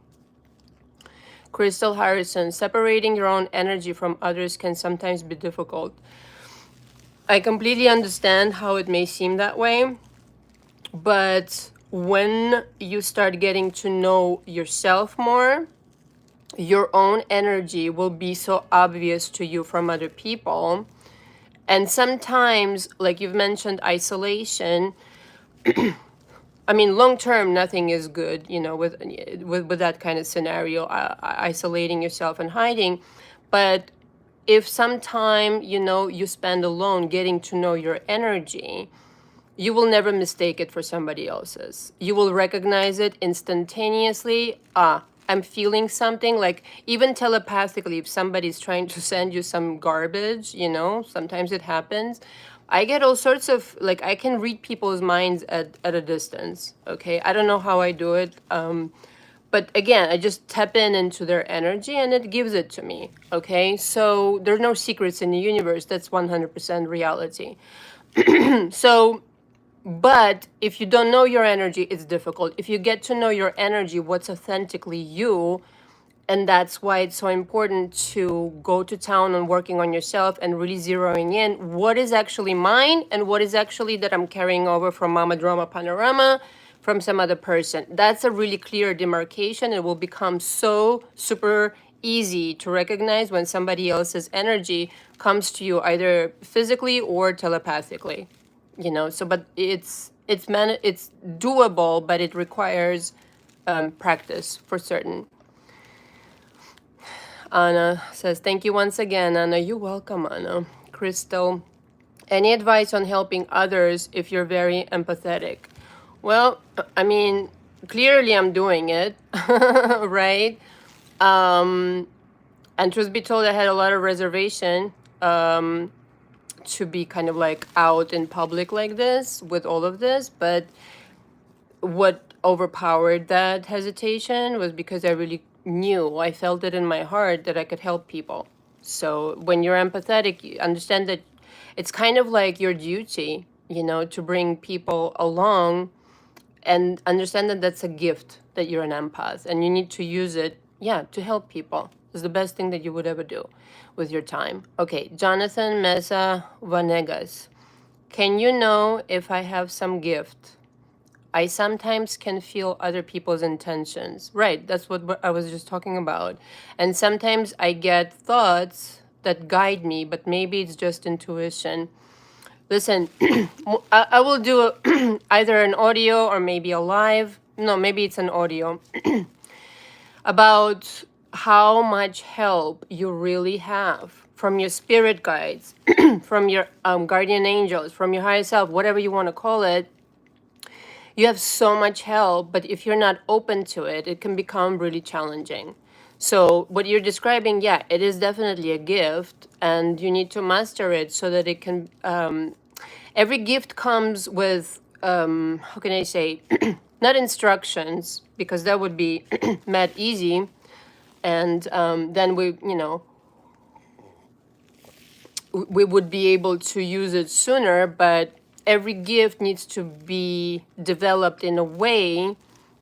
Crystal Harrison, separating your own energy from others can sometimes be difficult. I completely understand how it may seem that way, but when you start getting to know yourself more, your own energy will be so obvious to you from other people. And sometimes, like you've mentioned, isolation. I mean, long term, nothing is good, you know, with that kind of scenario, isolating yourself and hiding. But if sometime, you know, you spend alone getting to know your energy, you will never mistake it for somebody else's. You will recognize it instantaneously. I'm feeling something, like even telepathically, if somebody's trying to send you some garbage, you know, sometimes it happens. I get all sorts of, like, I can read people's minds at a distance, okay? I don't know how I do it. But again, I just tap into their energy and it gives it to me, okay? So there's no secrets in the universe. That's 100% reality. So, but if you don't know your energy, it's difficult. If you get to know your energy, what's authentically you, and that's why it's so important to go to town on working on yourself and really zeroing in what is actually mine and what is actually that I'm carrying over from Mama Drama Panorama, from some other person. That's a really clear demarcation. It will become so super easy to recognize when somebody else's energy comes to you either physically or telepathically. So but it's doable, but it requires practice for certain. Anna says, thank you once again, Anna. You're welcome, Anna. Crystal, any advice on helping others if you're very empathetic? Well, I mean, clearly I'm doing it, right? And truth be told, I had a lot of reservation to be kind of like out in public like this with all of this. But what overpowered that hesitation was because I really knew, I felt it in my heart that I could help people. So when you're empathetic, you understand that it's kind of like your duty, to bring people along and understand that that's a gift, that you're an empath and you need to use it, to help people. It's the best thing that you would ever do with your time. Okay, Jonathan Mesa Vanegas. Can you know if I have some gift? I sometimes can feel other people's intentions. Right, that's what I was just talking about. And sometimes I get thoughts that guide me, but maybe it's just intuition. Listen, I will do either an audio or maybe a live. No, maybe it's an audio about how much help you really have from your spirit guides, from your guardian angels, from your higher self, whatever you want to call it. You have so much help, but if you're not open to it, it can become really challenging. So what you're describing, it is definitely a gift, and you need to master it so that it can. Every gift comes with, how can I say, not instructions, because that would be mad easy, and then we would be able to use it sooner, but every gift needs to be developed in a way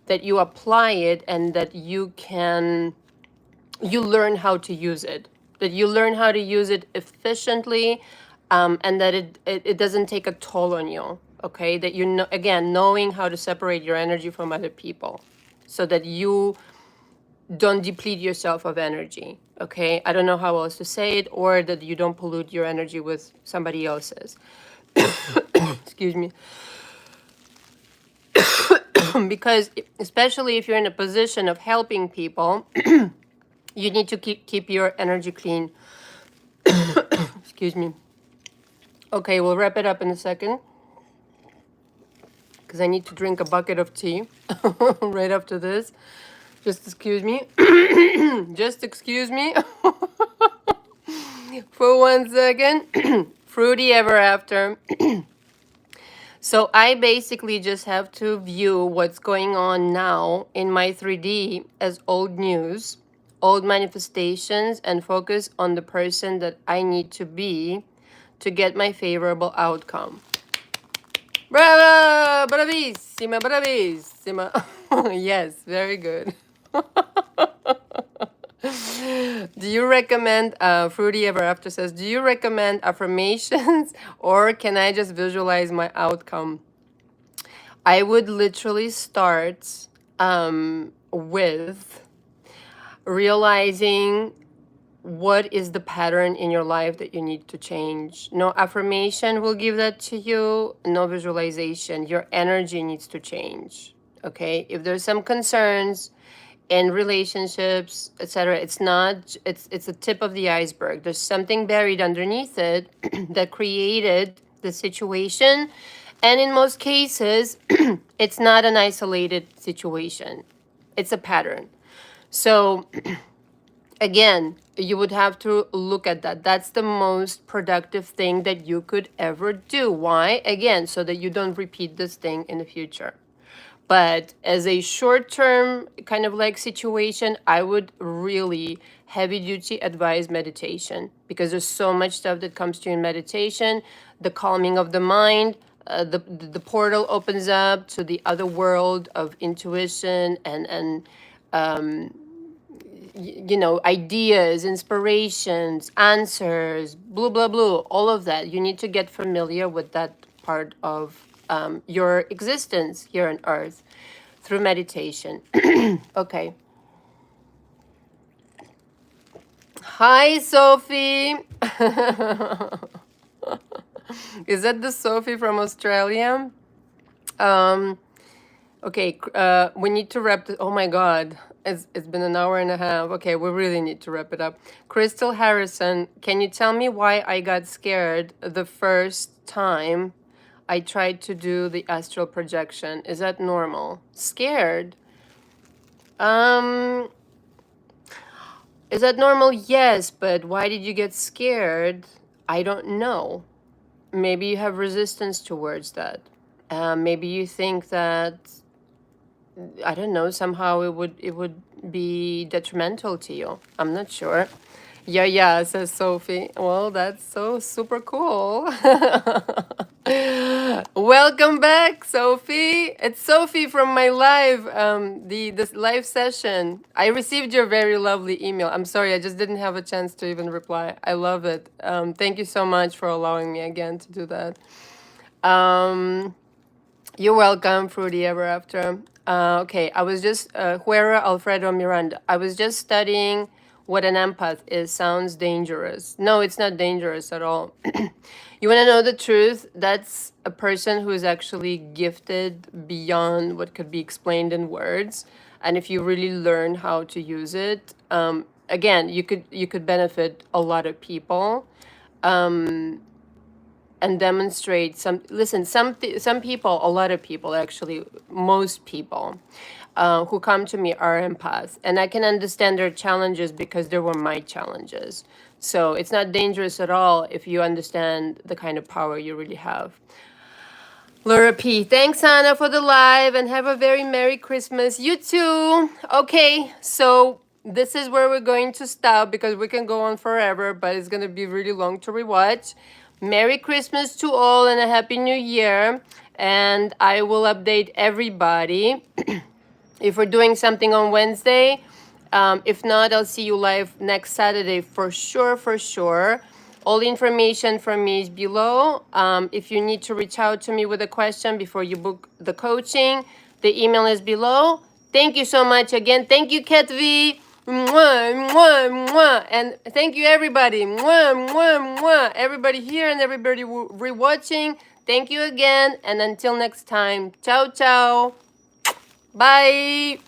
that you apply it and that you learn how to use it, that you learn how to use it efficiently, and that it doesn't take a toll on you, okay? That again, knowing how to separate your energy from other people so that you don't deplete yourself of energy, okay? I don't know how else to say it, or that you don't pollute your energy with somebody else's. Excuse me. Because especially if you're in a position of helping people, you need to keep your energy clean. Excuse me. Okay, we'll wrap it up in a second because I need to drink a bucket of tea right after this. Just excuse me. Just excuse me for 1 second. Fruity ever after. So I basically just have to view what's going on now in my 3D as old news, old manifestations, and focus on the person that I need to be to get my favorable outcome. Bravo! Bravissima, bravissima. Yes, very good. Do you recommend, Fruity Ever After says, do you recommend affirmations or can I just visualize my outcome? I would literally start with realizing what is the pattern in your life that you need to change. No affirmation will give that to you, no visualization. Your energy needs to change, okay? If there's some concerns in relationships, etc., it's a tip of the iceberg. There's something buried underneath it that created the situation, and in most cases it's not an isolated situation, it's a pattern. So again, you would have to look at that. That's the most productive thing that you could ever do. Why? Again, so that you don't repeat this thing in the future. But as a short-term kind of like situation, I would really heavy duty advise meditation, because there's so much stuff that comes to you in meditation. The calming of the mind, the portal opens up to the other world of intuition and ideas, inspirations, answers, blah blah blah, all of that. You need to get familiar with that part of your existence here on earth through meditation. Okay. Hi, Sophie. Is that the Sophie from Australia? Okay, we need to wrap oh my God, it's been an hour and a half. Okay, we really need to wrap it up. Crystal Harrison, can you tell me why I got scared the first time I tried to do the astral projection? Is that normal? Scared? Is that normal? Yes, but why did you get scared? I don't know. Maybe you have resistance towards that. Maybe you think that, I don't know, somehow it would be detrimental to you. I'm not sure. Yeah, says Sophie. Well, that's so super cool. Welcome back, Sophie. It's Sophie from my live, this live session. I received your very lovely email. I'm sorry, I just didn't have a chance to even reply. I love it. Thank you so much for allowing me again to do that. You're welcome, Fruity Ever After. Okay, I was just, Huera Alfredo Miranda. I was just studying what an empath is. Sounds dangerous. No, it's not dangerous at all. You want to know the truth? That's a person who is actually gifted beyond what could be explained in words. And if you really learn how to use it, again, you could benefit a lot of people. And demonstrate some, listen, some people, a lot of people, actually most people who come to me are empaths, and I can understand their challenges because they were my challenges. So it's not dangerous at all if you understand the kind of power you really have. Laura P, thanks Anna for the live, and have a very Merry Christmas. You too. Okay, so this is where we're going to stop because we can go on forever, but it's going to be really long to rewatch. Merry Christmas to all and a Happy New Year. And I will update everybody if we're doing something on Wednesday. If not, I'll see you live next Saturday for sure, for sure. All the information from me is below. If you need to reach out to me with a question before you book the coaching, the email is below. Thank you so much again. Thank you, Ketvi. Mwah, mwah, mwah. And thank you, everybody. Mwah, mwah, mwah. Everybody here and everybody rewatching. Thank you again. And until next time, ciao, ciao. Bye.